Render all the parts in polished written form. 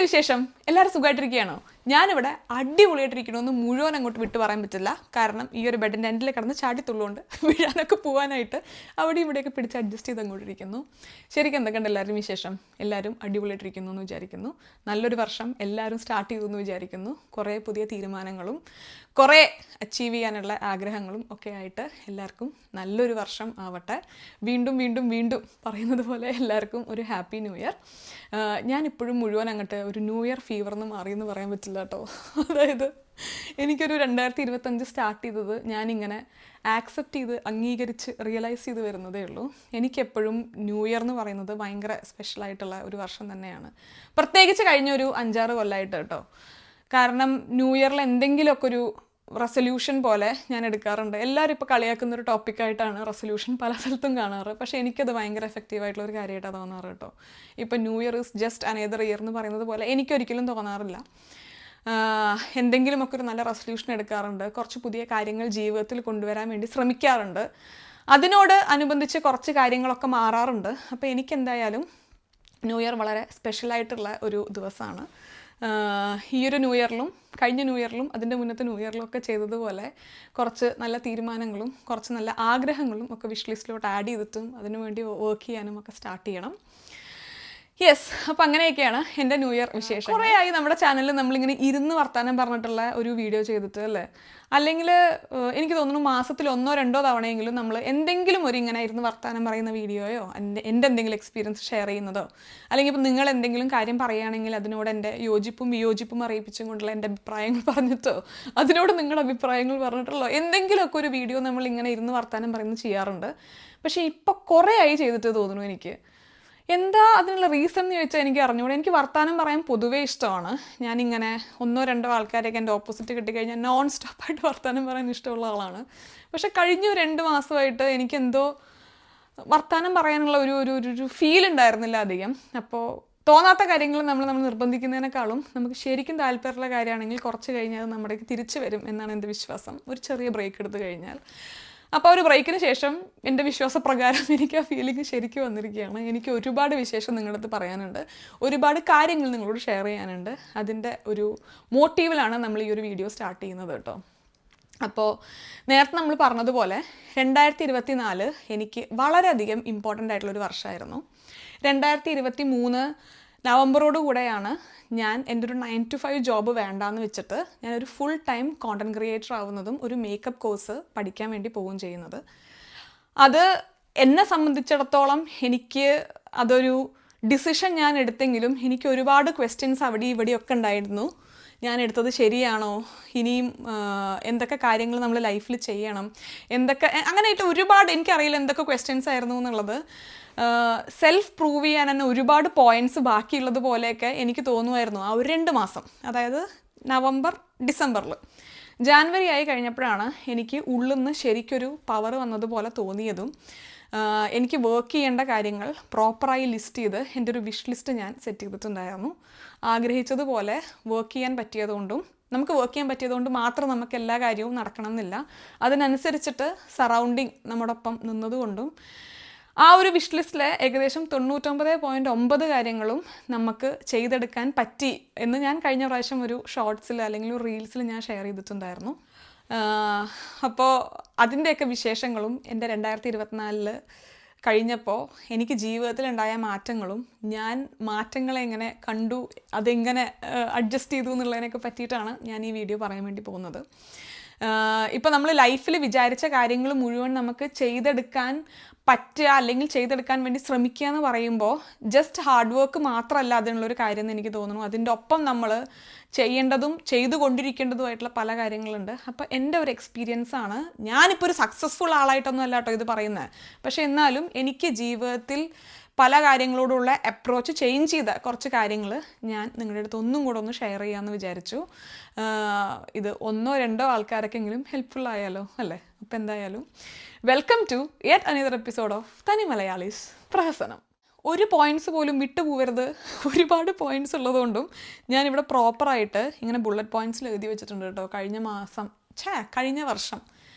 വിശേഷം? എല്ലാവരും സുഖമായിട്ടിരിക്കുകയാണോ? ഞാനിവിടെ അടിപൊളിയായിട്ടിരിക്കണമെന്ന് മുഴുവൻ അങ്ങോട്ട് വിട്ട് പറയാൻ പറ്റില്ല. കാരണം ഈ ഒരു ബെഡിൻ്റെ എൻഡിൽ കിടന്ന് ചാടിത്തുള്ളുകൊണ്ട് വീഴാനൊക്കെ പോകാനായിട്ട് അവിടെ ഇവിടെയൊക്കെ പിടിച്ച് അഡ്ജസ്റ്റ് ചെയ്ത് അങ്ങോട്ടിരിക്കുന്നു. ശരിക്കും എന്തൊക്കെയുണ്ട് എല്ലാവരും വിശേഷം? എല്ലാവരും അടിപൊളിയായിട്ടിരിക്കുന്നു എന്ന് വിചാരിക്കുന്നു. നല്ലൊരു വർഷം എല്ലാവരും സ്റ്റാർട്ട് ചെയ്തു എന്ന് വിചാരിക്കുന്നു. കുറേ പുതിയ തീരുമാനങ്ങളും കുറേ അച്ചീവ് ചെയ്യാനുള്ള ആഗ്രഹങ്ങളും ഒക്കെ ആയിട്ട് എല്ലാവർക്കും നല്ലൊരു വർഷം ആവട്ടെ. വീണ്ടും വീണ്ടും വീണ്ടും പറയുന്നത് പോലെ എല്ലാവർക്കും ഒരു ഹാപ്പി ന്യൂ ഇയർ. ഞാനിപ്പോഴും മുഴുവൻ അങ്ങോട്ട് ഒരു ന്യൂ ഇയർ ഫീവറിന്ന് മാറിയെന്ന് പറയാൻ പറ്റില്ല കേട്ടോ. അതായത് എനിക്കൊരു 2025 സ്റ്റാർട്ട് ചെയ്തത് ഞാനിങ്ങനെ ആക്സെപ്റ്റ് ചെയ്ത് അംഗീകരിച്ച് റിയലൈസ് ചെയ്ത് വരുന്നതേ ഉള്ളൂ. എനിക്കെപ്പോഴും ന്യൂ ഇയർ എന്ന് പറയുന്നത് ഭയങ്കര സ്പെഷ്യലായിട്ടുള്ള ഒരു വർഷം തന്നെയാണ്. പ്രത്യേകിച്ച് കഴിഞ്ഞൊരു 5-6 കൊല്ലമായിട്ട് കേട്ടോ. കാരണം ന്യൂ ഇയറിൽ എന്തെങ്കിലുമൊക്കെ ഒരു റെസൊല്യൂഷൻ പോലെ ഞാൻ എടുക്കാറുണ്ട്. എല്ലാവരും ഇപ്പോൾ കളിയാക്കുന്നൊരു ടോപ്പിക്കായിട്ടാണ് റെസൊല്യൂഷൻ പല സ്ഥലത്തും കാണാറ്. പക്ഷേ എനിക്കത് ഭയങ്കര എഫക്റ്റീവായിട്ടുള്ള ഒരു കാര്യമായിട്ടാണ് തോന്നാറ് കേട്ടോ. ഇപ്പോൾ new year is just another year എന്ന് പറയുന്നത് പോലെ എനിക്കൊരിക്കലും തോന്നാറില്ല. എന്തെങ്കിലുമൊക്കെ ഒരു നല്ല റെസൊല്യൂഷൻ എടുക്കാറുണ്ട്. കുറച്ച് പുതിയ കാര്യങ്ങൾ ജീവിതത്തിൽ കൊണ്ടുവരാൻ വേണ്ടി ശ്രമിക്കാറുണ്ട്. അതിനോട് അനുബന്ധിച്ച് കുറച്ച് കാര്യങ്ങളൊക്കെ മാറാറുണ്ട്. അപ്പോൾ എനിക്കെന്തായാലും ന്യൂ ഇയർ വളരെ സ്പെഷ്യലായിട്ടുള്ള ഒരു ദിവസമാണ്. ഈ ഒരു ന്യൂ ഇയറിലും കഴിഞ്ഞ ന്യൂ ഇയറിലും അതിൻ്റെ മുന്നത്തെ ന്യൂ ഇയറിലും ഒക്കെ ചെയ്തതുപോലെ കുറച്ച് നല്ല തീരുമാനങ്ങളും കുറച്ച് നല്ല ആഗ്രഹങ്ങളും ഒക്കെ വിഷ് ലിസ്റ്റിലോട്ട് ആഡ് ചെയ്തിട്ടും അതിനുവേണ്ടി വർക്ക് ചെയ്യാനും ഒക്കെ സ്റ്റാർട്ട് ചെയ്യണം. യെസ്, അപ്പോൾ അങ്ങനെയൊക്കെയാണ് എൻ്റെ ന്യൂ ഇയർ വിശേഷം. കുറേ ആയി നമ്മുടെ ചാനലിൽ നമ്മളിങ്ങനെ ഇരുന്ന് വർത്താനം പറഞ്ഞിട്ടുള്ള ഒരു വീഡിയോ ചെയ്തിട്ട് അല്ലേ. അല്ലെങ്കിൽ എനിക്ക് തോന്നുന്നു മാസത്തിൽ 1-2 തവണയെങ്കിലും നമ്മൾ എന്തെങ്കിലും ഒരു ഇങ്ങനെ ഇരുന്ന് വർത്താനം പറയുന്ന വീഡിയോയോ എൻ്റെ എന്തെങ്കിലും എക്സ്പീരിയൻസ് ഷെയർ ചെയ്യുന്നതോ അല്ലെങ്കിൽ ഇപ്പോൾ നിങ്ങൾ എന്തെങ്കിലും കാര്യം പറയുകയാണെങ്കിൽ അതിനോട് എൻ്റെ യോജിപ്പും വിയോജിപ്പും അറിയിപ്പിച്ചും കൊണ്ടുള്ള എൻ്റെ അഭിപ്രായങ്ങൾ പറഞ്ഞിട്ടോ അതിനോട് നിങ്ങളുടെ അഭിപ്രായങ്ങൾ പറഞ്ഞിട്ടുള്ളോ എന്തെങ്കിലുമൊക്കെ ഒരു വീഡിയോ നമ്മൾ ഇങ്ങനെ ഇരുന്ന് വർത്താനം പറയുന്നത് ചെയ്യാറുണ്ട്. പക്ഷേ ഇപ്പോൾ കുറേ ആയി ചെയ്തിട്ട് തോന്നുന്നു എനിക്ക്. എന്താ അതിനുള്ള റീസൺ എന്ന് ചോദിച്ചാൽ എനിക്ക് അറിഞ്ഞുകൂടെ. എനിക്ക് വർത്താനം പറയാൻ പൊതുവേ ഇഷ്ടമാണ്. ഞാനിങ്ങനെ 1-2 ആൾക്കാരെയൊക്കെ എൻ്റെ ഓപ്പോസിറ്റ് കിട്ടിക്കഴിഞ്ഞാൽ നോൺ സ്റ്റോപ്പായിട്ട് വർത്താനം പറയാൻ ഇഷ്ടമുള്ള ആളാണ്. പക്ഷെ കഴിഞ്ഞ 2 മാസമായിട്ട് എനിക്കെന്തോ വർത്താനം പറയാനുള്ള ഒരു ഫീൽ ഉണ്ടായിരുന്നില്ല അധികം. അപ്പോൾ തോന്നാത്ത കാര്യങ്ങൾ നമ്മൾ നിർബന്ധിക്കുന്നതിനേക്കാളും നമുക്ക് ശരിക്കും താല്പര്യമുള്ള കാര്യമാണെങ്കിൽ കുറച്ച് കഴിഞ്ഞാൽ അത് നമ്മുടെ തിരിച്ചു വരും എന്നാണ് എൻ്റെ വിശ്വാസം. ഒരു ചെറിയ ബ്രേക്ക് എടുത്തു കഴിഞ്ഞാൽ. അപ്പോൾ ഒരു ബ്രേക്കിന് ശേഷം എൻ്റെ വിശ്വാസപ്രകാരം എനിക്ക് ആ ഫീലിംഗ് ശരിക്കും വന്നിരിക്കുകയാണ്. എനിക്ക് ഒരുപാട് വിശേഷം നിങ്ങളുടെ അടുത്ത് പറയാനുണ്ട്, ഒരുപാട് കാര്യങ്ങൾ നിങ്ങളോട് ഷെയർ ചെയ്യാനുണ്ട്. അതിൻ്റെ ഒരു മോട്ടീവിലാണ് നമ്മൾ ഈ ഒരു വീഡിയോ സ്റ്റാർട്ട് ചെയ്യുന്നത് കേട്ടോ. അപ്പോൾ നേരത്തെ നമ്മൾ പറഞ്ഞതുപോലെ 2024 എനിക്ക് വളരെയധികം ഇമ്പോർട്ടൻ്റ് ആയിട്ടുള്ളൊരു വർഷമായിരുന്നു. 2023 നവംബറോട് കൂടെയാണ് ഞാൻ എൻ്റെ ഒരു 9 to 5 ജോബ് വേണ്ടാന്ന് വെച്ചിട്ട് ഞാനൊരു ഫുൾ ടൈം കോണ്ടൻറ് ക്രിയേറ്റർ ആവുന്നതും ഒരു മേക്കപ്പ് കോഴ്സ് പഠിക്കാൻ വേണ്ടി പോവുകയും ചെയ്യുന്നത്. അത് എന്നെ സംബന്ധിച്ചിടത്തോളം എനിക്ക് അതൊരു ഡിസിഷൻ ഞാൻ എടുത്തെങ്കിലും എനിക്ക് ഒരുപാട് ക്വസ്റ്റ്യൻസ് അവിടെ ഇവിടെയൊക്കെ ഉണ്ടായിരുന്നു. ഞാൻ എടുത്തത് ശരിയാണോ, ഇനിയും എന്തൊക്കെ കാര്യങ്ങൾ നമ്മൾ ലൈഫിൽ ചെയ്യണം, എന്തൊക്കെ അങ്ങനെയായിട്ട് ഒരുപാട് എനിക്കറിയില്ല എന്തൊക്കെ ക്വസ്റ്റ്യൻസ് ആയിരുന്നു എന്നുള്ളത്. സെൽഫ് പ്രൂവ് ചെയ്യാൻ തന്നെ ഒരുപാട് പോയിൻറ്റ്സ് ബാക്കിയുള്ളത് പോലെയൊക്കെ എനിക്ക് തോന്നുമായിരുന്നു ആ ഒരു 2 മാസം. അതായത് നവംബർ ഡിസംബറിൽ. ജാനുവരി ആയി കഴിഞ്ഞപ്പോഴാണ് എനിക്ക് ഉള്ളിൽ നിന്ന് ശരിക്കൊരു പവർ വന്നതുപോലെ തോന്നിയതും എനിക്ക് വർക്ക് ചെയ്യേണ്ട കാര്യങ്ങൾ പ്രോപ്പറായി ലിസ്റ്റ് ചെയ്ത് എൻ്റെ ഒരു വിഷ് ലിസ്റ്റ് ഞാൻ സെറ്റ് ചെയ്തിട്ടുണ്ടായിരുന്നു. ആഗ്രഹിച്ചതുപോലെ വർക്ക് ചെയ്യാൻ പറ്റിയതുകൊണ്ടും നമുക്ക് വർക്ക് ചെയ്യാൻ പറ്റിയതുകൊണ്ട് മാത്രം നമുക്ക് എല്ലാ കാര്യവും നടക്കണം എന്നില്ല. അതിനനുസരിച്ചിട്ട് സറൗണ്ടിങ് നമ്മോടൊപ്പം നിന്നതുകൊണ്ടും ആ ഒരു വിഷ് ലിസ്റ്റിലെ ഏകദേശം 99.9 കാര്യങ്ങളും നമുക്ക് ചെയ്തെടുക്കാൻ പറ്റി എന്ന് ഞാൻ കഴിഞ്ഞ പ്രാവശ്യം ഒരു ഷോർട്സിൽ അല്ലെങ്കിൽ ഒരു റീൽസിൽ ഞാൻ ഷെയർ ചെയ്തിട്ടുണ്ടായിരുന്നു. അപ്പോൾ അതിൻ്റെയൊക്കെ വിശേഷങ്ങളും എൻ്റെ 2024 കഴിഞ്ഞപ്പോൾ എനിക്ക് ജീവിതത്തിലുണ്ടായ മാറ്റങ്ങളും ഞാൻ മാറ്റങ്ങളെ എങ്ങനെ കണ്ടു, അതെങ്ങനെ അഡ്ജസ്റ്റ് ചെയ്തു എന്നുള്ളതിനൊക്കെ പറ്റിയിട്ടാണ് ഞാൻ ഈ വീഡിയോ പറയാൻ വേണ്ടി പോകുന്നത്. ഇപ്പോൾ നമ്മൾ ലൈഫിൽ വിചാരിച്ച കാര്യങ്ങൾ മുഴുവൻ നമുക്ക് ചെയ്തെടുക്കാൻ പറ്റുക അല്ലെങ്കിൽ ചെയ്തെടുക്കാൻ വേണ്ടി ശ്രമിക്കുക എന്ന് പറയുമ്പോൾ ജസ്റ്റ് ഹാർഡ് വർക്ക് മാത്രമല്ല അതിനുള്ളൊരു കാര്യം എന്ന് എനിക്ക് തോന്നുന്നു. അതിൻ്റെ ഒപ്പം നമ്മൾ ചെയ്യേണ്ടതും ചെയ്തുകൊണ്ടിരിക്കേണ്ടതുമായിട്ടുള്ള പല കാര്യങ്ങളുണ്ട്. അപ്പോൾ എൻ്റെ ഒരു എക്സ്പീരിയൻസാണ്. ഞാനിപ്പോൾ ഒരു സക്സസ്ഫുൾ ആളായിട്ടൊന്നും അല്ല കേട്ടോ ഇത് പറയുന്നത്. പക്ഷേ എന്നാലും എനിക്ക് ജീവിതത്തിൽ പല കാര്യങ്ങളോടുള്ള അപ്രോച്ച് ചേഞ്ച് ചെയ്ത കുറച്ച് കാര്യങ്ങൾ ഞാൻ നിങ്ങളുടെ അടുത്ത് ഒന്നും കൂടെ ഒന്ന് ഷെയർ ചെയ്യാമെന്ന് വിചാരിച്ചു. ഇത് 1-2 ആൾക്കാരൊക്കെങ്കിലും ഹെൽപ്ഫുൾ ആയാലോ അല്ലേ. അപ്പോൾ എന്തായാലും welcome to yet another episode of തനി മലയാളീസ് പ്രഹസനം. ഒരു പോയിൻറ്റ്സ് പോലും വിട്ടുപോകരുത്. ഒരുപാട് പോയിൻറ്റ്സ് ഉള്ളതുകൊണ്ടും ഞാനിവിടെ പ്രോപ്പറായിട്ട് ഇങ്ങനെ ബുള്ളറ്റ് പോയിൻറ്റ്സിൽ എഴുതി വെച്ചിട്ടുണ്ട് കേട്ടോ. കഴിഞ്ഞ വർഷം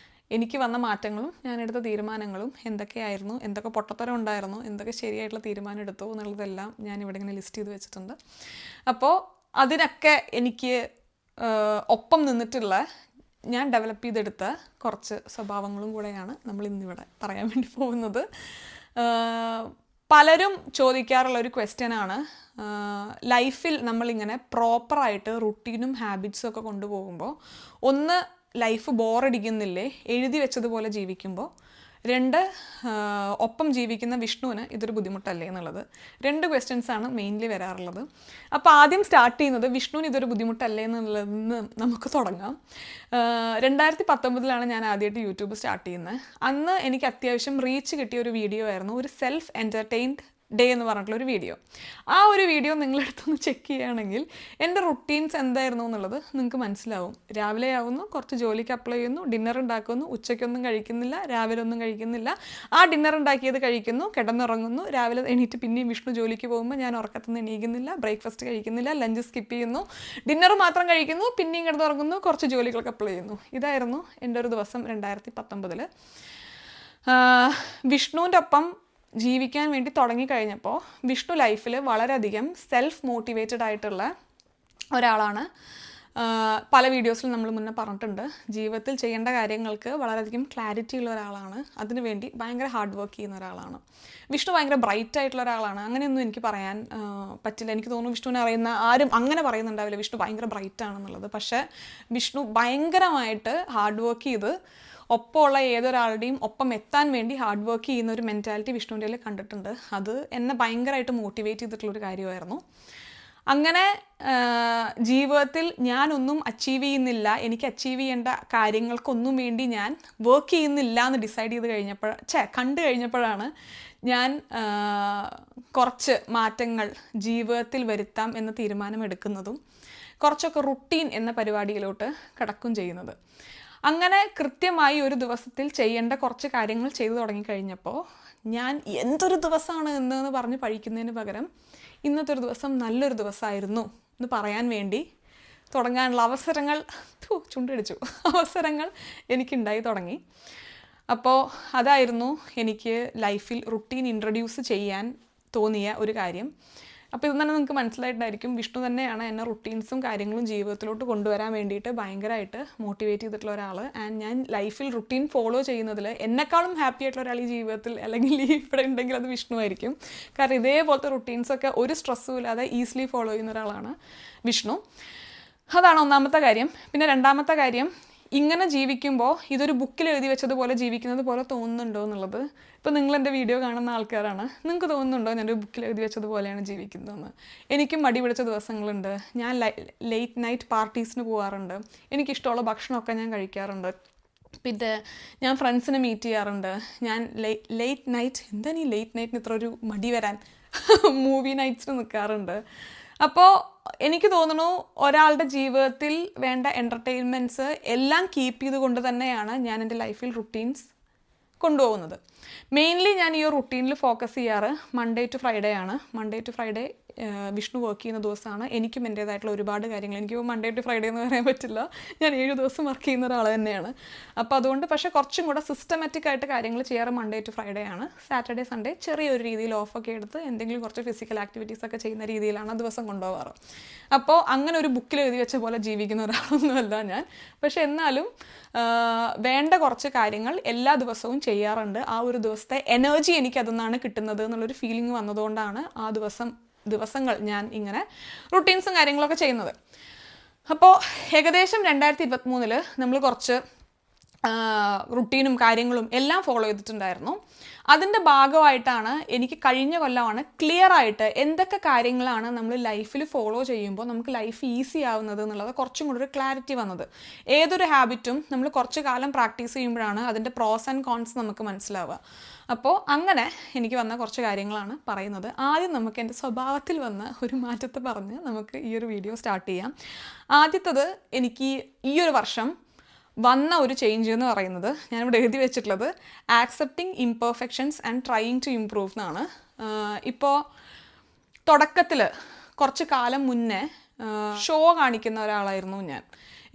എനിക്ക് വന്ന മാറ്റങ്ങളും ഞാനെടുത്ത തീരുമാനങ്ങളും എന്തൊക്കെയായിരുന്നു, എന്തൊക്കെ പൊട്ടത്തരം ഉണ്ടായിരുന്നു, എന്തൊക്കെ ശരിയായിട്ടുള്ള തീരുമാനം എടുത്തു എന്നുള്ളതെല്ലാം ഞാനിവിടെ ഇങ്ങനെ ലിസ്റ്റ് ചെയ്ത് വെച്ചിട്ടുണ്ട്. അപ്പോൾ അതിനൊക്കെ എനിക്ക് ഒപ്പം നിന്നിട്ടുള്ള ഞാൻ ഡെവലപ്പ് ചെയ്തെടുത്ത കുറച്ച് സ്വഭാവങ്ങളും കൂടെയാണ് നമ്മൾ ഇന്നിവിടെ പറയാൻ വേണ്ടി പോകുന്നത്. പലരും ചോദിക്കാറുള്ള ഒരു ക്വസ്റ്റ്യനാണ്, ലൈഫിൽ നമ്മളിങ്ങനെ പ്രോപ്പറായിട്ട് റുട്ടീനും ഹാബിറ്റ്സും ഒക്കെ കൊണ്ടുപോകുമ്പോൾ ഒന്ന് ലൈഫ് ബോറടിക്കുന്നില്ലേ എഴുതി വെച്ചതുപോലെ ജീവിക്കുമ്പോൾ, രണ്ട് ഒപ്പം ജീവിക്കുന്ന വിഷ്ണുവിന് ഇതൊരു ബുദ്ധിമുട്ടല്ലേ എന്നുള്ളത്. രണ്ട് ക്വസ്റ്റ്യൻസാണ് മെയിൻലി വരാറുള്ളത്. അപ്പോൾ ആദ്യം സ്റ്റാർട്ട് ചെയ്യുന്നത് വിഷ്ണുവിന് ഇതൊരു ബുദ്ധിമുട്ടല്ലേ എന്നുള്ളതെന്ന് നമുക്ക് തുടങ്ങാം. 2019 ഞാൻ ആദ്യമായിട്ട് യൂട്യൂബ് സ്റ്റാർട്ട് ചെയ്യുന്നത്. അന്ന് എനിക്ക് അത്യാവശ്യം റീച്ച് കിട്ടിയ ഒരു വീഡിയോ ആയിരുന്നു, ഒരു സെൽഫ് എൻ്റർടൈൻഡ് ഡേ എന്ന് പറഞ്ഞിട്ടുള്ളൊരു വീഡിയോ. ആ ഒരു വീഡിയോ നിങ്ങളെടുത്തൊന്ന് ചെക്ക് ചെയ്യുകയാണെങ്കിൽ എൻ്റെ റുട്ടീൻസ് എന്തായിരുന്നു എന്നുള്ളത് നിങ്ങൾക്ക് മനസ്സിലാവും. രാവിലെ ആവുന്നു, കുറച്ച് ജോലിക്ക് അപ്ലൈ ചെയ്യുന്നു, ഡിന്നർ ഉണ്ടാക്കുന്നു, ഉച്ചയ്ക്കൊന്നും കഴിക്കുന്നില്ല, രാവിലെ ഒന്നും കഴിക്കുന്നില്ല, ആ ഡിന്നർ ഉണ്ടാക്കിയത് കഴിക്കുന്നു, കിടന്നുറങ്ങുന്നു, രാവിലെ എണീറ്റ് പിന്നെയും വിഷ്ണു ജോലിക്ക് പോകുമ്പോൾ ഞാൻ ഉറക്കത്തുനിന്ന് എണീക്കുന്നില്ല, ബ്രേക്ക്ഫാസ്റ്റ് കഴിക്കുന്നില്ല, ലഞ്ച് സ്കിപ്പ് ചെയ്യുന്നു, ഡിന്നർ മാത്രം കഴിക്കുന്നു, പിന്നെയും കിടന്നുറങ്ങുന്നു, കുറച്ച് ജോലികളൊക്കെ അപ്ലൈ ചെയ്യുന്നു. ഇതായിരുന്നു എൻ്റെ ഒരു ദിവസം 2019. വിഷ്ണുവിൻ്റെ ഒപ്പം ജീവിക്കാൻ വേണ്ടി തുടങ്ങിക്കഴിഞ്ഞപ്പോൾ വിഷ്ണു ലൈഫിൽ വളരെയധികം സെൽഫ് മോട്ടിവേറ്റഡ് ആയിട്ടുള്ള ഒരാളാണ്. പല വീഡിയോസിൽ നമ്മൾ മുന്നേ പറഞ്ഞിട്ടുണ്ട്, ജീവിതത്തിൽ ചെയ്യേണ്ട കാര്യങ്ങൾക്ക് വളരെയധികം ക്ലാരിറ്റി ഉള്ള ഒരാളാണ്, അതിനുവേണ്ടി ഭയങ്കര ഹാർഡ് വർക്ക് ചെയ്യുന്ന ഒരാളാണ്. വിഷ്ണു ഭയങ്കര ബ്രൈറ്റ് ആയിട്ടുള്ള ഒരാളാണ്. അങ്ങനെയൊന്നും എനിക്ക് പറയാൻ പറ്റില്ല. എനിക്ക് തോന്നുന്നു വിഷ്ണുവിനെ അറിയുന്ന ആരും അങ്ങനെ പറയുന്നുണ്ടാവില്ല വിഷ്ണു ഭയങ്കര ബ്രൈറ്റ് ആണെന്നുള്ളത്. പക്ഷേ വിഷ്ണു ഭയങ്കരമായിട്ട് ഹാർഡ് വർക്ക് ചെയ്ത് ഒപ്പമുള്ള ഏതൊരാളുടെയും ഒപ്പം എത്താൻ വേണ്ടി ഹാർഡ് വർക്ക് ചെയ്യുന്ന ഒരു മെൻറ്റാലിറ്റി വിഷ്ണുവിൻ്റെ കണ്ടിട്ടുണ്ട്. അത് എന്നെ ഭയങ്കരമായിട്ട് മോട്ടിവേറ്റ് ചെയ്തിട്ടുള്ളൊരു കാര്യമായിരുന്നു. അങ്ങനെ ജീവിതത്തിൽ ഞാനൊന്നും അച്ചീവ് ചെയ്യുന്നില്ല, എനിക്ക് അച്ചീവ് ചെയ്യേണ്ട കാര്യങ്ങൾക്കൊന്നും വേണ്ടി ഞാൻ വർക്ക് ചെയ്യുന്നില്ല എന്ന് ഡിസൈഡ് ചെയ്ത് കണ്ടു കഴിഞ്ഞപ്പോഴാണ് ഞാൻ കുറച്ച് മാറ്റങ്ങൾ ജീവിതത്തിൽ വരുത്താം എന്ന തീരുമാനമെടുക്കുന്നതും കുറച്ചൊക്കെ റുട്ടീൻ എന്ന പരിപാടിയിലോട്ട് കടക്കും ചെയ്യുന്നത്. അങ്ങനെ കൃത്യമായി ഒരു ദിവസത്തിൽ ചെയ്യേണ്ട കുറച്ച് കാര്യങ്ങൾ ചെയ്തു തുടങ്ങിക്കഴിഞ്ഞപ്പോൾ ഞാൻ എന്തൊരു ദിവസമാണ് എന്ന് പറഞ്ഞ് പഴിക്കുന്നതിന് പകരം ഇന്നത്തെ ഒരു ദിവസം നല്ലൊരു ദിവസമായിരുന്നു എന്ന് പറയാൻ വേണ്ടി തുടങ്ങാനുള്ള അവസരങ്ങൾ എനിക്കുണ്ടായി തുടങ്ങി. അപ്പോൾ അതായിരുന്നു എനിക്ക് ലൈഫിൽ റുട്ടീൻ ഇൻട്രൊഡ്യൂസ് ചെയ്യാൻ തോന്നിയ ഒരു കാര്യം. അപ്പോൾ ഇത് തന്നെ നിങ്ങൾക്ക് മനസ്സിലായിട്ടുണ്ടായിരിക്കും, വിഷ്ണു തന്നെയാണ് എന്നെ റുട്ടീൻസും കാര്യങ്ങളും ജീവിതത്തിലോട്ട് കൊണ്ടുവരാൻ വേണ്ടിയിട്ട് ഭയങ്കരമായിട്ട് മോട്ടിവേറ്റ് ചെയ്തിട്ടുള്ള ഒരാൾ. ആൻഡ് ഞാൻ ലൈഫിൽ റുട്ടീൻ ഫോളോ ചെയ്യുന്നതിൽ എന്നെക്കാളും ഹാപ്പി ആയിട്ടുള്ള ഒരാൾ ഈ ജീവിതത്തിൽ അല്ലെങ്കിൽ ഇവിടെ ഉണ്ടെങ്കിൽ അത് വിഷ്ണു ആയിരിക്കും. കാരണം ഇതേപോലത്തെ റുട്ടീൻസൊക്കെ ഒരു സ്ട്രെസ്സും ഇല്ലാതെ ഈസിലി ഫോളോ ചെയ്യുന്ന ഒരാളാണ് വിഷ്ണു. അതാണ് ഒന്നാമത്തെ കാര്യം. പിന്നെ രണ്ടാമത്തെ കാര്യം, ഇങ്ങനെ ജീവിക്കുമ്പോൾ ഇതൊരു ബുക്കിൽ എഴുതി വെച്ചതുപോലെ ജീവിക്കുന്നത് പോലെ തോന്നുന്നുണ്ടോ എന്നുള്ളത്. ഇപ്പോൾ നിങ്ങൾ എൻ്റെ വീഡിയോ കാണുന്ന ആൾക്കാരാണ്, നിങ്ങൾക്ക് തോന്നുന്നുണ്ടോ ഞാനൊരു ബുക്കിൽ എഴുതി വെച്ചതുപോലെയാണ് ജീവിക്കുന്നതെന്ന്? എനിക്കും മടി പിടിച്ച ദിവസങ്ങളുണ്ട്. ഞാൻ ലേറ്റ് നൈറ്റ് പാർട്ടീസിന് പോകാറുണ്ട്, എനിക്കിഷ്ടമുള്ള ഭക്ഷണമൊക്കെ ഞാൻ കഴിക്കാറുണ്ട്, പിന്നെ ഞാൻ ഫ്രണ്ട്സിനെ മീറ്റ് ചെയ്യാറുണ്ട്, ഞാൻ ലേറ്റ് നൈറ്റിന് ഇത്ര ഒരു മടി വരാൻ മൂവി നൈറ്റ്സിന് നിൽക്കാറുണ്ട്. അപ്പോൾ എനിക്ക് തോന്നുന്നു ഒരാളുടെ ജീവിതത്തിൽ വേണ്ട എൻ്റർടൈൻമെൻറ്റ്സ് എല്ലാം കീപ്പ് ചെയ്തുകൊണ്ട് തന്നെയാണ് ഞാൻ എൻ്റെ ലൈഫിൽ റുട്ടീൻസ് കൊണ്ടുപോകുന്നത്. മെയിൻലി ഞാൻ ഈ റുട്ടീനിൽ ഫോക്കസ് ചെയ്യാറ് മൺഡേ ടു ഫ്രൈഡേ ആണ്. Monday to Friday Vishnu work ചെയ്യുന്ന ദിവസമാണ്. എനിക്കും എൻ്റേതായിട്ടുള്ള ഒരുപാട് കാര്യങ്ങൾ, എനിക്കിപ്പോൾ മൺഡേ ടു ഫ്രൈഡേ എന്ന് പറയാൻ പറ്റില്ല, ഞാൻ 7 ദിവസം വർക്ക് ചെയ്യുന്ന ഒരാൾ തന്നെയാണ്. അപ്പോൾ അതുകൊണ്ട് പക്ഷേ കുറച്ചും കൂടെ സിസ്റ്റമാറ്റിക് ആയിട്ട് കാര്യങ്ങൾ ചെയ്യാറ് മൺഡേ ടു ഫ്രൈഡേ ആണ്. സാറ്റർഡേ സൺഡേ ചെറിയൊരു രീതിയിൽ ഓഫൊക്കെ എടുത്ത് എന്തെങ്കിലും കുറച്ച് ഫിസിക്കൽ ആക്ടിവിറ്റീസൊക്കെ ചെയ്യുന്ന രീതിയിലാണ് ദിവസം കൊണ്ടുപോകാറ്. അപ്പോൾ അങ്ങനെ ഒരു ബുക്കിൽ എഴുതി വെച്ച പോലെ ജീവിക്കുന്ന ഒരാളൊന്നുമല്ല ഞാൻ. പക്ഷെ എന്നാലും വേണ്ട കുറച്ച് കാര്യങ്ങൾ എല്ലാ ദിവസവും ചെയ്യാറുണ്ട്. ആ ഒരു ദിവസത്തെ എനർജി എനിക്ക് അതിൽ കിട്ടുന്നത് എന്നുള്ളൊരു ഫീലിംഗ് വന്നതുകൊണ്ടാണ് ആ ദിവസങ്ങൾ ഞാൻ ഇങ്ങനെ റുട്ടീൻസും കാര്യങ്ങളൊക്കെ ചെയ്യുന്നത്. അപ്പോൾ ഏകദേശം 2023 നമ്മൾ കുറച്ച് റുട്ടീനും കാര്യങ്ങളും എല്ലാം ഫോളോ ചെയ്തിട്ടുണ്ടായിരുന്നു. അതിൻ്റെ ഭാഗമായിട്ടാണ് എനിക്ക് കഴിഞ്ഞ കൊല്ലമാണ് ക്ലിയർ ആയിട്ട് എന്തൊക്കെ കാര്യങ്ങളാണ് നമ്മൾ ലൈഫിൽ ഫോളോ ചെയ്യുമ്പോൾ നമുക്ക് ലൈഫ് ഈസി ആവുന്നത് എന്നുള്ളത് കുറച്ചും കൂടി ഒരു ക്ലാരിറ്റി വന്നത്. ഏതൊരു ഹാബിറ്റും നമ്മൾ കുറച്ച് കാലം പ്രാക്ടീസ് ചെയ്യുമ്പോഴാണ് അതിൻ്റെ പ്രോസ് ആൻഡ് കോൺസ് നമുക്ക് മനസ്സിലാവുക. അപ്പോൾ അങ്ങനെ എനിക്ക് വന്ന കുറച്ച് കാര്യങ്ങളാണ് പറയുന്നത്. ആദ്യം നമുക്ക് എൻ്റെ സ്വഭാവത്തിൽ വന്ന ഒരു മാറ്റത്തെ പറഞ്ഞ് നമുക്ക് ഈ ഒരു വീഡിയോ സ്റ്റാർട്ട് ചെയ്യാം. ആദ്യത്തത്, എനിക്ക് ഈ ഒരു വർഷം വന്ന ഒരു ചേഞ്ച് എന്ന് പറയുന്നത്, ഞാനിവിടെ എഴുതി വെച്ചിട്ടുള്ളത് accepting imperfections and trying to improve എന്നാണ്. ഇപ്പോൾ തുടക്കത്തിൽ കുറച്ച് കാലം മുന്നേ ഷോ കാണിക്കുന്ന ഒരാളായിരുന്നു ഞാൻ.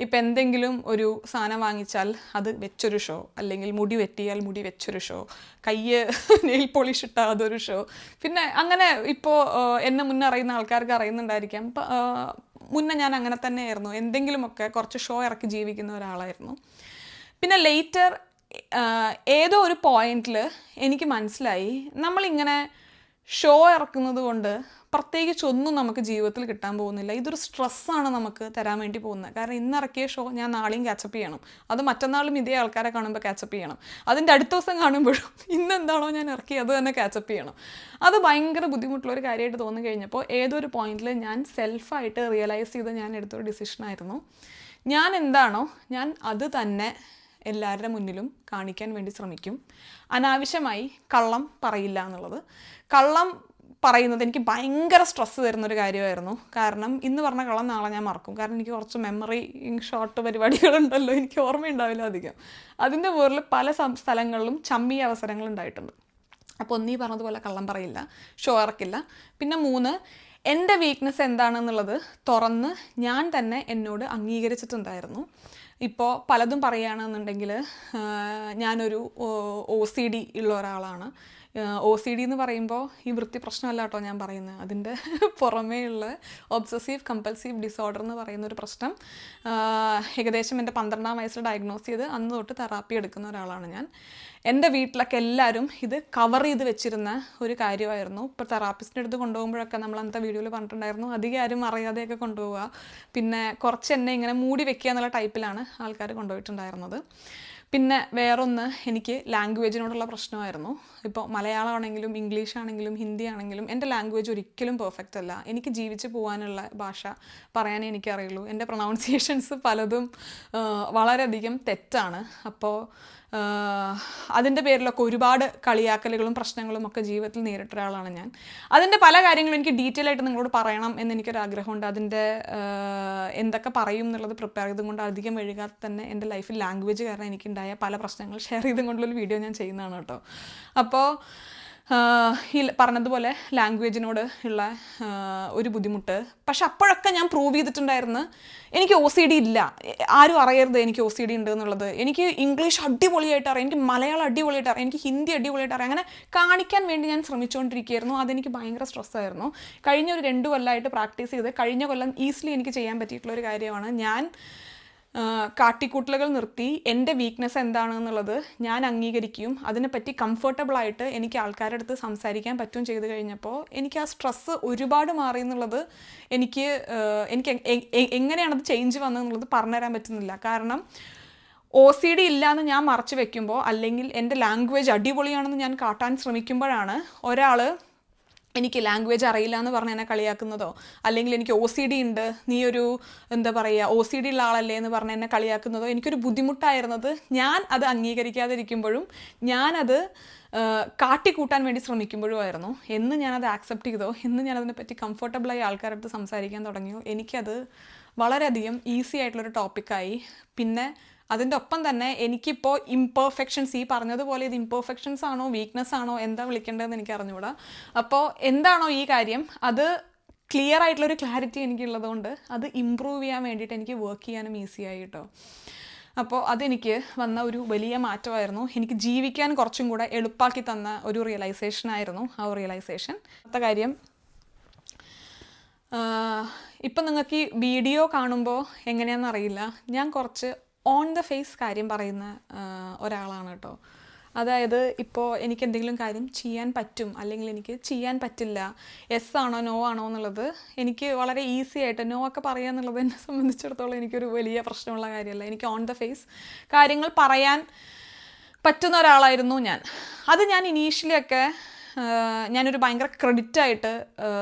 ഇപ്പം എന്തെങ്കിലും ഒരു സാധനം വാങ്ങിച്ചാൽ അത് വെച്ചൊരു ഷോ, അല്ലെങ്കിൽ മുടി വെട്ടിയാൽ മുടി വെച്ചൊരു ഷോ, കയ്യ് നെയിൽ പോളിഷ് ഇട്ടാൽ അതൊരു ഷോ. പിന്നെ അങ്ങനെ ഇപ്പോൾ എന്നെ മുന്നേ അറിയുന്ന ആൾക്കാർക്ക് അറിയുന്നുണ്ടായിരിക്കാം, മുന്നേ ഞാൻ അങ്ങനെ തന്നെയായിരുന്നു, എന്തെങ്കിലുമൊക്കെ കുറച്ച് ഷോ ഇറക്കി ജീവിക്കുന്ന ഒരാളായിരുന്നു. പിന്നെ ലേറ്റർ ഏതോ ഒരു പോയിന്റിൽ എനിക്ക് മനസ്സിലായി, നമ്മളിങ്ങനെ ഷോ ഇറക്കുന്നത് കൊണ്ട് പ്രത്യേകിച്ചൊന്നും നമുക്ക് ജീവിതത്തിൽ കിട്ടാൻ പോകുന്നില്ല. ഇതൊരു സ്ട്രെസ്സാണ് നമുക്ക് തരാൻ വേണ്ടി പോകുന്നത്. കാരണം ഇന്നിറക്കിയ ഷോ ഞാൻ നാളെയും ക്യാച്ചപ്പ് ചെയ്യണം, അത് മറ്റന്നാളും ഇതേ ആൾക്കാരെ കാണുമ്പോൾ ക്യാച്ചപ്പ് ചെയ്യണം, അതിൻ്റെ അടുത്ത ദിവസം കാണുമ്പോഴും ഇന്നെന്താണോ ഞാൻ ഇറക്കി അത് തന്നെ ക്യാച്ചപ്പ് ചെയ്യണം. അത് ഭയങ്കര ബുദ്ധിമുട്ടുള്ളൊരു കാര്യമായിട്ട് തോന്നി കഴിഞ്ഞപ്പോൾ ഏതൊരു പോയിന്റിൽ ഞാൻ സെൽഫായിട്ട് റിയലൈസ് ചെയ്ത് ഞാൻ എടുത്തൊരു ഡിസിഷനായിരുന്നു, ഞാൻ എന്താണോ ഞാൻ അത് തന്നെ എല്ലാവരുടെ മുന്നിലും കാണിക്കാൻ വേണ്ടി ശ്രമിക്കും. അനാവശ്യമായി കള്ളം പറയില്ല എന്നുള്ളത്. കള്ളം പറയുന്നത് എനിക്ക് ഭയങ്കര സ്ട്രെസ്സ് തരുന്നൊരു കാര്യമായിരുന്നു. കാരണം ഇന്ന് പറഞ്ഞ കള്ളം നാളെ ഞാൻ മറക്കും. കാരണം എനിക്ക് കുറച്ച് മെമ്മറി ഷോർട്ട് പരിപാടികളുണ്ടല്ലോ, എനിക്ക് ഓർമ്മയുണ്ടാവില്ല അധികം. അതിൻ്റെ പേരിൽ പല സ്ഥലങ്ങളിലും ചമ്മിയ അവസരങ്ങൾ ഉണ്ടായിട്ടുണ്ട്. അപ്പോൾ ഒന്നീ പറഞ്ഞതുപോലെ കള്ളം പറയില്ല, ഷോ ഇറക്കില്ല. പിന്നെ 3, എൻ്റെ വീക്ക്നെസ് എന്താണെന്നുള്ളത് തുറന്ന് ഞാൻ തന്നെ എന്നോട് അംഗീകരിച്ചിട്ടുണ്ടായിരുന്നു. ഇപ്പോൾ പലതും പറയുകയാണെന്നുണ്ടെങ്കിൽ ഞാനൊരു OCD ഉള്ള ഒരാളാണ്. OCD എന്ന് പറയുമ്പോൾ ഈ വൃത്തി പ്രശ്നമല്ല കേട്ടോ ഞാൻ പറയുന്നത്, അതിൻ്റെ പുറമേ ഉള്ള ഒബ്സസീവ് കമ്പൽസീവ് ഡിസോർഡർ എന്ന് പറയുന്ന ഒരു പ്രശ്നം ഏകദേശം എൻ്റെ 12-ാം വയസ്സിൽ ഡയഗ്നോസ് ചെയ്ത് അന്ന് തൊട്ട് തെറാപ്പി എടുക്കുന്ന ഒരാളാണ് ഞാൻ. എൻ്റെ വീട്ടിലൊക്കെ എല്ലാവരും ഇത് കവർ ചെയ്ത് വെച്ചിരുന്ന ഒരു കാര്യമായിരുന്നു. ഇപ്പോൾ തെറാപ്പിസ്റ്റിൻ്റെ അടുത്ത് കൊണ്ടുപോകുമ്പോഴൊക്കെ നമ്മൾ അന്നത്തെ വീഡിയോയിൽ പറഞ്ഞിട്ടുണ്ടായിരുന്നു, അധികം ആരും അറിയാതെയൊക്കെ കൊണ്ടുപോവുക, പിന്നെ കുറച്ച് എന്നെ ഇങ്ങനെ മൂടി വെക്കുക എന്നുള്ള ടൈപ്പിലാണ് ആൾക്കാർ കൊണ്ടുപോയിട്ടുണ്ടായിരുന്നത്. പിന്നെ വേറൊന്ന്, എനിക്ക് ലാംഗ്വേജിനോടുള്ള പ്രശ്നമായിരുന്നു. ഇപ്പോൾ മലയാളമാണെങ്കിലും ഇംഗ്ലീഷ് ആണെങ്കിലും ഹിന്ദി ആണെങ്കിലും എൻ്റെ ലാംഗ്വേജ് ഒരിക്കലും പെർഫെക്റ്റ് അല്ല. എനിക്ക് ജീവിച്ച് പോകാനുള്ള ഭാഷ പറയാനേ എനിക്കറിയുള്ളൂ. എൻ്റെ പ്രൊണൗൺസിയേഷൻസ് പലതും വളരെയധികം തെറ്റാണ്. അപ്പോൾ അതിൻ്റെ പേരിലൊക്കെ ഒരുപാട് കളിയാക്കലുകളും പ്രശ്നങ്ങളും ഒക്കെ ജീവിതത്തിൽ നേരിട്ട ഒരാളാണ് ഞാൻ. അതിൻ്റെ പല കാര്യങ്ങളും എനിക്ക് ഡീറ്റെയിൽ ആയിട്ട് നിങ്ങളോട് പറയണം എന്നെനിക്കൊരാഗ്രഹമുണ്ട്. അതിൻ്റെ എന്തൊക്കെ പറയും എന്നുള്ളത് പ്രിപ്പയർ ചെയ്തും കൊണ്ട് അധികം വൈകാതെ തന്നെ എൻ്റെ ലൈഫിൽ ലാംഗ്വേജ് കാരണം എനിക്കുണ്ടായ പല പ്രശ്നങ്ങൾ ഷെയർ ചെയ്തും കൊണ്ടുള്ളൊരു വീഡിയോ ഞാൻ ചെയ്യുന്നതാണ് കേട്ടോ. അപ്പോൾ ഈ പറഞ്ഞതുപോലെ ലാംഗ്വേജിനോട് ഉള്ള ഒരു ബുദ്ധിമുട്ട്, പക്ഷെ അപ്പോഴൊക്കെ ഞാൻ പ്രൂവ് ചെയ്തിട്ടുണ്ടായിരുന്നു എനിക്ക് OCD ഇല്ല, ആരും അറിയരുത് എനിക്ക് OCD ഉണ്ട് എന്നുള്ളത്. എനിക്ക് ഇംഗ്ലീഷ് അടിപൊളിയായിട്ട് അറിയാം, എനിക്ക് മലയാളം അടിപൊളിയായിട്ട് അറിയാം, എനിക്ക് ഹിന്ദി അടിപൊളിയായിട്ട് അറിയാം. അങ്ങനെ കാണിക്കാൻ വേണ്ടി ഞാൻ ശ്രമിച്ചുകൊണ്ടിരിക്കുകയായിരുന്നു. അതെനിക്ക് ഭയങ്കര സ്ട്രെസ്സായിരുന്നു. കഴിഞ്ഞ ഒരു 2 കൊല്ലമായിട്ട് പ്രാക്ടീസ് ചെയ്ത് കഴിഞ്ഞ കൊല്ലം ഈസിലി എനിക്ക് ചെയ്യാൻ പറ്റിയിട്ടുള്ളൊരു കാര്യമാണ്, ഞാൻ കാട്ടിക്കൂട്ടലുകൾ നിർത്തി എൻ്റെ വീക്ക്നെസ് എന്താണെന്നുള്ളത് ഞാൻ അംഗീകരിക്കുകയും അതിനെപ്പറ്റി കംഫർട്ടബിളായിട്ട് എനിക്ക് ആൾക്കാരുടെ അടുത്ത് സംസാരിക്കാൻ പറ്റുകയും ചെയ്ത് കഴിഞ്ഞപ്പോൾ എനിക്ക് ആ സ്ട്രെസ്സ് ഒരുപാട് മാറി എന്നുള്ളത് എനിക്ക് എങ്ങനെയാണത് ചേഞ്ച് വന്നതെന്നുള്ളത് പറഞ്ഞുതരാൻ പറ്റുന്നില്ല. കാരണം OCD ഇല്ലയെന്ന് ഞാൻ മറച്ചു വെക്കുമ്പോൾ, അല്ലെങ്കിൽ എൻ്റെ ലാംഗ്വേജ് അടിപൊളിയാണെന്ന് ഞാൻ കാട്ടാൻ ശ്രമിക്കുമ്പോഴാണ് ഒരാൾ എനിക്ക് ലാംഗ്വേജ് അറിയില്ല എന്ന് പറഞ്ഞ് എന്നെ കളിയാക്കുന്നതോ, അല്ലെങ്കിൽ എനിക്ക് OCD ഉണ്ട്, നീ ഒരു എന്താ പറയുക OCD ഉള്ള ആളല്ലേ എന്ന് പറഞ്ഞ് എന്നെ കളിയാക്കുന്നതോ എനിക്കൊരു ബുദ്ധിമുട്ടായിരുന്നത്. ഞാൻ അത് അംഗീകരിക്കാതിരിക്കുമ്പോഴും ഞാനത് കാട്ടിക്കൂട്ടാൻ വേണ്ടി ശ്രമിക്കുമ്പോഴും ആയിരുന്നു. എന്ന് ഞാനത് ആക്സെപ്റ്റ് ചെയ്തോ, എന്ന് ഞാനതിനെപ്പറ്റി കംഫർട്ടബിളായി ആൾക്കാരുടെ അടുത്ത് സംസാരിക്കാൻ തുടങ്ങിയോ, എനിക്കത് വളരെയധികം ഈസി ആയിട്ടുള്ളൊരു ടോപ്പിക്കായി. പിന്നെ അതിൻ്റെ ഒപ്പം തന്നെ എനിക്കിപ്പോൾ ഇംപെർഫെക്ഷൻസ്, ഈ പറഞ്ഞതുപോലെ ഇത് ഇംപെർഫെക്ഷൻസ് ആണോ വീക്ക്നെസ് ആണോ എന്താ വിളിക്കേണ്ടതെന്ന് എനിക്ക് അറിഞ്ഞുകൂടാ. അപ്പോൾ എന്താണോ ഈ കാര്യം, അത് ക്ലിയർ ആയിട്ടുള്ളൊരു ക്ലാരിറ്റി എനിക്കുള്ളതുകൊണ്ട് അത് ഇമ്പ്രൂവ് ചെയ്യാൻ വേണ്ടിയിട്ട് എനിക്ക് വർക്ക് ചെയ്യാനും ഈസിയായി കേട്ടോ. അപ്പോൾ അതെനിക്ക് വന്ന ഒരു വലിയ മാറ്റമായിരുന്നു. എനിക്ക് ജീവിക്കാൻ കുറച്ചും കൂടെ എളുപ്പമാക്കി തന്ന ഒരു റിയലൈസേഷനായിരുന്നു ആ റിയലൈസേഷൻ. അടുത്ത കാര്യം, ഇപ്പം നിങ്ങൾക്ക് ഈ വീഡിയോ കാണുമ്പോൾ എങ്ങനെയാണെന്നറിയില്ല, ഞാൻ കുറച്ച് ഓൺ ദ ഫേസ് കാര്യം പറയുന്ന ഒരാളാണ് കേട്ടോ. അതായത് ഇപ്പോൾ എനിക്ക് എന്തെങ്കിലും കാര്യം ചെയ്യാൻ പറ്റും അല്ലെങ്കിൽ എനിക്ക് ചെയ്യാൻ പറ്റില്ല, യെസ് ആണോ നോ ആണോ എന്നുള്ളത് എനിക്ക് വളരെ ഈസി ആയിട്ട് നോ ഒക്കെ പറയുക എന്നുള്ളത് എന്നെ സംബന്ധിച്ചിടത്തോളം എനിക്കൊരു വലിയ പ്രശ്നമുള്ള കാര്യമല്ല. എനിക്ക് ഓൺ ദ ഫേസ് കാര്യങ്ങൾ പറയാൻ പറ്റുന്ന ഒരാളായിരുന്നു ഞാൻ. അത് ഞാൻ ഇനീഷ്യലിയൊക്കെ ഞാനൊരു ഭയങ്കര ക്രെഡിറ്റായിട്ട്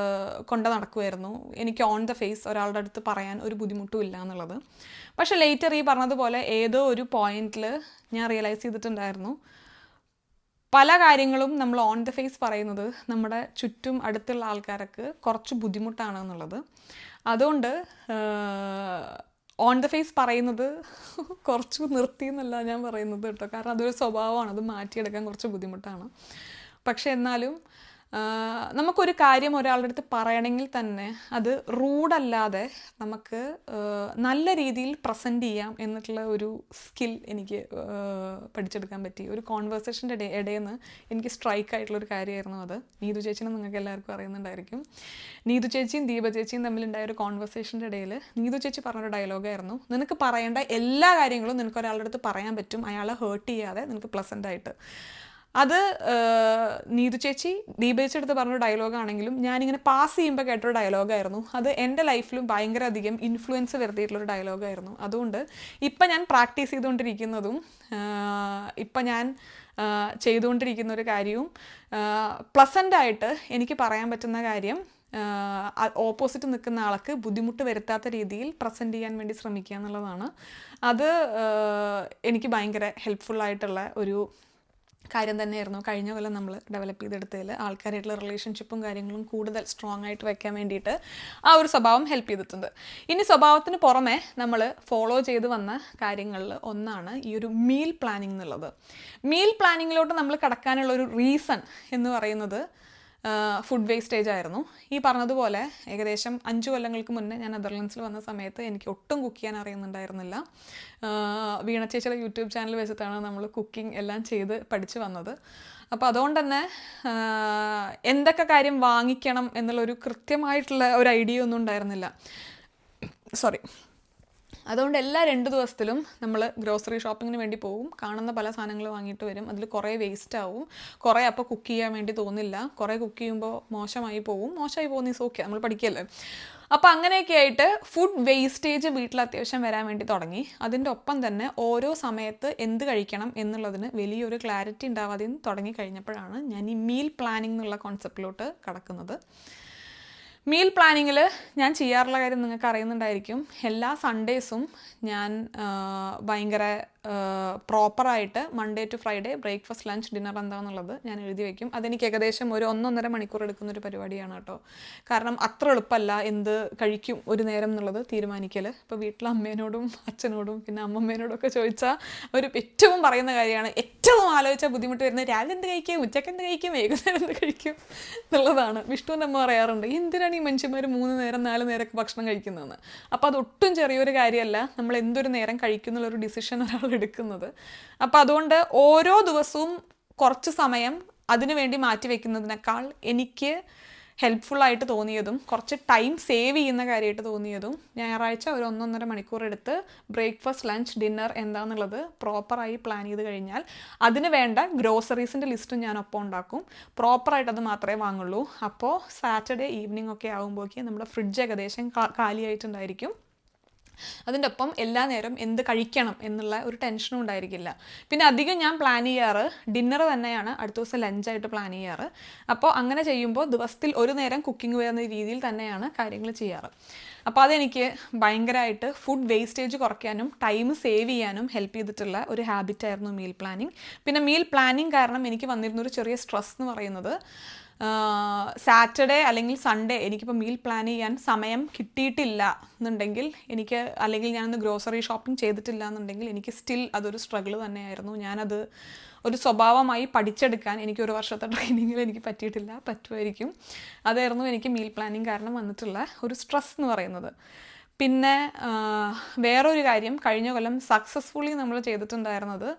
കൊണ്ട് നടക്കുമായിരുന്നു, എനിക്ക് ഓൺ ദ ഫേസ് ഒരാളുടെ അടുത്ത് പറയാൻ ഒരു ബുദ്ധിമുട്ടും ഇല്ല എന്നുള്ളത്. പക്ഷേ ലേറ്റർ ഈ പറഞ്ഞതുപോലെ ഏതോ ഒരു പോയിന്റിൽ ഞാൻ റിയലൈസ് ചെയ്തിട്ടുണ്ടായിരുന്നു, പല കാര്യങ്ങളും നമ്മൾ ഓൺ ദ ഫേസ് പറയുന്നത് നമ്മുടെ ചുറ്റും അടുത്തുള്ള ആൾക്കാർക്ക് കുറച്ച് ബുദ്ധിമുട്ടാണ് എന്നുള്ളത്. അതുകൊണ്ട് ഓൺ ദ ഫേസ് പറയുന്നത് കുറച്ച് നിർത്തി എന്നല്ല ഞാൻ പറയുന്നത് കേട്ടോ, കാരണം അതൊരു സ്വഭാവമാണ്, അത് മാറ്റിയെടുക്കാൻ കുറച്ച് ബുദ്ധിമുട്ടാണ്. പക്ഷെ എന്നാലും നമുക്കൊരു കാര്യം ഒരാളുടെ അടുത്ത് പറയണമെങ്കിൽ തന്നെ അത് റൂഡല്ലാതെ നമുക്ക് നല്ല രീതിയിൽ പ്രസൻറ്റ് ചെയ്യാം എന്നിട്ടുള്ള ഒരു സ്കിൽ എനിക്ക് പഠിച്ചെടുക്കാൻ പറ്റി. ഒരു കോൺവെർസേഷൻ്റെ ഇടയിൽ നിന്ന് എനിക്ക് സ്ട്രൈക്ക് ആയിട്ടുള്ളൊരു കാര്യമായിരുന്നു അത്. നീതു ചേച്ചിനെ നിങ്ങൾക്ക് എല്ലാവർക്കും അറിയുന്നുണ്ടായിരിക്കും. നീതു ചേച്ചിയും ദീപ ചേച്ചിയും തമ്മിലുണ്ടായ ഒരു കോൺവെർസേഷൻ്റെ ഇടയിൽ നീതു ചേച്ചി പറഞ്ഞൊരു ഡയലോഗായിരുന്നു, നിനക്ക് പറയേണ്ട എല്ലാ കാര്യങ്ങളും നിനക്ക് ഒരാളുടെ അടുത്ത് പറയാൻ പറ്റും, അയാളെ ഹേർട്ട് ചെയ്യാതെ നിനക്ക് പ്ലസൻ്റായിട്ട്. അത് നീതു ചേച്ചി ദീപ ചേച്ചി അടുത്ത് പറഞ്ഞൊരു ഡയലോഗാണെങ്കിലും ഞാനിങ്ങനെ പാസ് ചെയ്യുമ്പോൾ കേട്ടൊരു ഡയലോഗായിരുന്നു. അത് എൻ്റെ ലൈഫിലും ഭയങ്കര അധികം ഇൻഫ്ലുവൻസ് വരുത്തിയിട്ടുള്ളൊരു ഡയലോഗായിരുന്നു. അതുകൊണ്ട് ഇപ്പം ഞാൻ പ്രാക്ടീസ് ചെയ്തുകൊണ്ടിരിക്കുന്നതും ഇപ്പം ഞാൻ ചെയ്തുകൊണ്ടിരിക്കുന്ന ഒരു കാര്യവും പ്ലസൻ്റായിട്ട് എനിക്ക് പറയാൻ പറ്റുന്ന കാര്യം ഓപ്പോസിറ്റ് നിൽക്കുന്ന ആൾക്ക് ബുദ്ധിമുട്ട് വരുത്താത്ത രീതിയിൽ പ്രസൻറ്റ് ചെയ്യാൻ വേണ്ടി ശ്രമിക്കുക എന്നുള്ളതാണ്. അത് എനിക്ക് ഭയങ്കര ഹെൽപ്ഫുള്ളായിട്ടുള്ള ഒരു കാര്യം തന്നെയായിരുന്നു. കഴിഞ്ഞ കൊല്ലം നമ്മൾ ഡെവലപ്പ് ചെയ്തെടുത്തതിൽ ആൾക്കാരായിട്ടുള്ള റിലേഷൻഷിപ്പും കാര്യങ്ങളും കൂടുതൽ സ്ട്രോങ് ആയിട്ട് വയ്ക്കാൻ വേണ്ടിയിട്ട് ആ ഒരു സ്വഭാവം ഹെൽപ്പ് ചെയ്തിട്ടുണ്ട്. ഇനി സ്വഭാവത്തിന് പുറമെ നമ്മൾ ഫോളോ ചെയ്ത് വന്ന കാര്യങ്ങളിൽ ഒന്നാണ് ഈ ഒരു മീൽ പ്ലാനിങ് എന്നുള്ളത്. മീൽ പ്ലാനിങ്ങിലോട്ട് നമ്മൾ കടക്കാനുള്ള ഒരു റീസൺ എന്ന് പറയുന്നത് ഫുഡ് വേസ്റ്റേജ് ആയിരുന്നു. ഈ പറഞ്ഞതുപോലെ ഏകദേശം 5 കൊല്ലങ്ങൾക്ക് മുന്നേ ഞാൻ നെതർലൻഡ്സിൽ വന്ന സമയത്ത് എനിക്ക് ഒട്ടും കുക്ക് ചെയ്യാൻ അറിയുന്നുണ്ടായിരുന്നില്ല. വീണ ചേച്ചിയുടെ യൂട്യൂബ് ചാനൽ വെച്ചിട്ടാണ് നമ്മൾ കുക്കിംഗ് എല്ലാം ചെയ്ത് പഠിച്ചു വന്നത്. അപ്പോൾ അതുകൊണ്ട് തന്നെ എന്തൊക്കെ കാര്യം വാങ്ങിക്കണം എന്നുള്ളൊരു കൃത്യമായിട്ടുള്ള ഒരു ഐഡിയ ഒന്നും ഉണ്ടായിരുന്നില്ല. അതുകൊണ്ട് എല്ലാ 2 ദിവസത്തിലും നമ്മൾ ഗ്രോസറി ഷോപ്പിങ്ങിന് വേണ്ടി പോകും, കാണുന്ന പല സാധനങ്ങൾ വാങ്ങിയിട്ട് വരും. അതിൽ കുറേ വേസ്റ്റ് ആവും, കുറേ അപ്പോൾ കുക്ക് ചെയ്യാൻ വേണ്ടി തോന്നില്ല, കുറേ കുക്ക് ചെയ്യുമ്പോൾ മോശമായി പോകുന്ന ഈസ് ഓക്കെ, നമ്മൾ പഠിക്കല്ലേ. അപ്പോൾ അങ്ങനെയൊക്കെ ആയിട്ട് ഫുഡ് വേസ്റ്റേജ് വീട്ടിൽ അത്യാവശ്യം വരാൻ വേണ്ടി തുടങ്ങി. അതിൻ്റെ ഒപ്പം തന്നെ ഓരോ സമയത്ത് എന്ത് കഴിക്കണം എന്നുള്ളതിന് വലിയൊരു ക്ലാരിറ്റി ഉണ്ടാവാതെ തുടങ്ങി കഴിഞ്ഞപ്പോഴാണ് ഞാൻ ഈ മീൽ പ്ലാനിങ് എന്നുള്ള കോൺസെപ്റ്റിലോട്ട് കടക്കുന്നത്. മീൽ പ്ലാനിങ്ങിൽ ഞാൻ ചെയ്യാറുള്ള കാര്യം നിങ്ങൾക്ക് അറിയുന്നുണ്ടായിരിക്കും. എല്ലാ സൺഡേസും ഞാൻ ഭയങ്കര പ്രോപ്പറായിട്ട് Monday to Friday breakfast lunch dinner എന്താണെന്നുള്ളത് ഞാൻ എഴുതി വയ്ക്കും. അതെനിക്ക് ഏകദേശം ഒരു 1-1.5 മണിക്കൂർ എടുക്കുന്നൊരു പരിപാടിയാണ് കേട്ടോ. കാരണം അത്ര എളുപ്പമല്ല എന്ത് കഴിക്കും ഒരു നേരം എന്നുള്ളത് തീരുമാനിക്കൽ. ഇപ്പോൾ വീട്ടിലെ അമ്മേനോടും അച്ഛനോടും പിന്നെ അമ്മമ്മേനോടും ഒക്കെ ചോദിച്ചാൽ ഒരു ഏറ്റവും പറയുന്ന കാര്യമാണ്, ഏറ്റവും ആലോചിച്ചാൽ ബുദ്ധിമുട്ട് വരുന്നത് രാവിലെ എന്ത് കഴിക്കും, ഉച്ചയ്ക്ക് എന്ത് കഴിക്കും, വൈകുന്നേരം എന്ത് കഴിക്കും എന്നുള്ളതാണ്. വിഷ്ണുവിൻ്റെ അമ്മ പറയാറുണ്ട്, എന്തിനാണ് ഈ മനുഷ്യന്മാർ 3 നേരം 4 നേരമൊക്കെ ഭക്ഷണം കഴിക്കുന്നതെന്ന്. അപ്പോൾ അതൊട്ടും ചെറിയൊരു കാര്യമല്ല നമ്മൾ എന്തൊരു നേരം കഴിക്കും എന്നുള്ളൊരു ഡിസിഷൻ ഒരാൾ എടുക്കുന്നത്. അപ്പോൾ അതുകൊണ്ട് ഓരോ ദിവസവും കുറച്ച് സമയം അതിനു വേണ്ടി മാറ്റി വയ്ക്കുന്നതിനേക്കാൾ എനിക്ക് ഹെൽപ്ഫുള്ളായിട്ട് തോന്നിയതും കുറച്ച് ടൈം സേവ് ചെയ്യുന്ന കാര്യമായിട്ട് തോന്നിയതും ഞായറാഴ്ച ഒരു 1-1.5 മണിക്കൂർ എടുത്ത് ബ്രേക്ക്ഫാസ്റ്റ് ലഞ്ച് ഡിന്നർ എന്താണെന്നുള്ളത് പ്രോപ്പറായി പ്ലാൻ ചെയ്ത് കഴിഞ്ഞാൽ അതിന് വേണ്ട ഗ്രോസറീസിൻ്റെ ലിസ്റ്റും ഞാൻ ഒപ്പം ഉണ്ടാക്കും. പ്രോപ്പറായിട്ട് അത് മാത്രമേ വാങ്ങുള്ളൂ. അപ്പോൾ സാറ്റർഡേ ഈവനിങ് ഒക്കെ ആകുമ്പോഴേക്കും നമ്മുടെ ഫ്രിഡ്ജ് ഏകദേശം കാലിയായിട്ടുണ്ടായിരിക്കും. അതിൻ്റെ ഒപ്പം എല്ലാ നേരം എന്ത് കഴിക്കണം എന്നുള്ള ഒരു ടെൻഷനും ഉണ്ടായിരിക്കില്ല. പിന്നെ അധികം ഞാൻ പ്ലാൻ ചെയ്യാറ് ഡിന്നർ തന്നെയാണ് അടുത്ത ദിവസം ലഞ്ചായിട്ട് പ്ലാൻ ചെയ്യാറ്. അപ്പോൾ അങ്ങനെ ചെയ്യുമ്പോൾ ദിവസത്തിൽ ഒരു നേരം കുക്കിംഗ് വരുന്ന രീതിയിൽ തന്നെയാണ് കാര്യങ്ങൾ ചെയ്യാറ്. അപ്പോൾ അതെനിക്ക് ഭയങ്കരമായിട്ട് ഫുഡ് വേസ്റ്റേജ് കുറയ്ക്കാനും ടൈം സേവ് ചെയ്യാനും ഹെൽപ്പ് ചെയ്തിട്ടുള്ള ഒരു ഹാബിറ്റായിരുന്നു മീൽ പ്ലാനിങ്. പിന്നെ മീൽ പ്ലാനിങ് കാരണം എനിക്ക് വന്നിരുന്നൊരു ചെറിയ സ്ട്രെസ് എന്ന് പറയുന്നത്, സാറ്റർഡേ അല്ലെങ്കിൽ സൺഡേ എനിക്കിപ്പോൾ മീൽ പ്ലാൻ ചെയ്യാൻ സമയം കിട്ടിയിട്ടില്ല എന്നുണ്ടെങ്കിൽ എനിക്ക്, അല്ലെങ്കിൽ ഞാനൊന്ന് ഗ്രോസറി ഷോപ്പിംഗ് ചെയ്തിട്ടില്ല എന്നുണ്ടെങ്കിൽ എനിക്ക് സ്റ്റിൽ അതൊരു സ്ട്രഗിൾ തന്നെയായിരുന്നു. ഞാനത് ഒരു സ്വഭാവമായി പഠിച്ചെടുക്കാൻ എനിക്ക് 1 വർഷത്തെ ട്രെയിനിങ്ങിൽ എനിക്ക് പറ്റുമായിരിക്കും. അതായിരുന്നു എനിക്ക് മീൽ പ്ലാനിങ് കാരണം വന്നിട്ടുള്ള ഒരു സ്ട്രെസ് എന്ന് പറയുന്നത്. പിന്നെ വേറൊരു കാര്യം കഴിഞ്ഞ കൊല്ലം സക്സസ്ഫുള്ളി നമ്മൾ ചെയ്തിട്ടുണ്ടായിരുന്നത്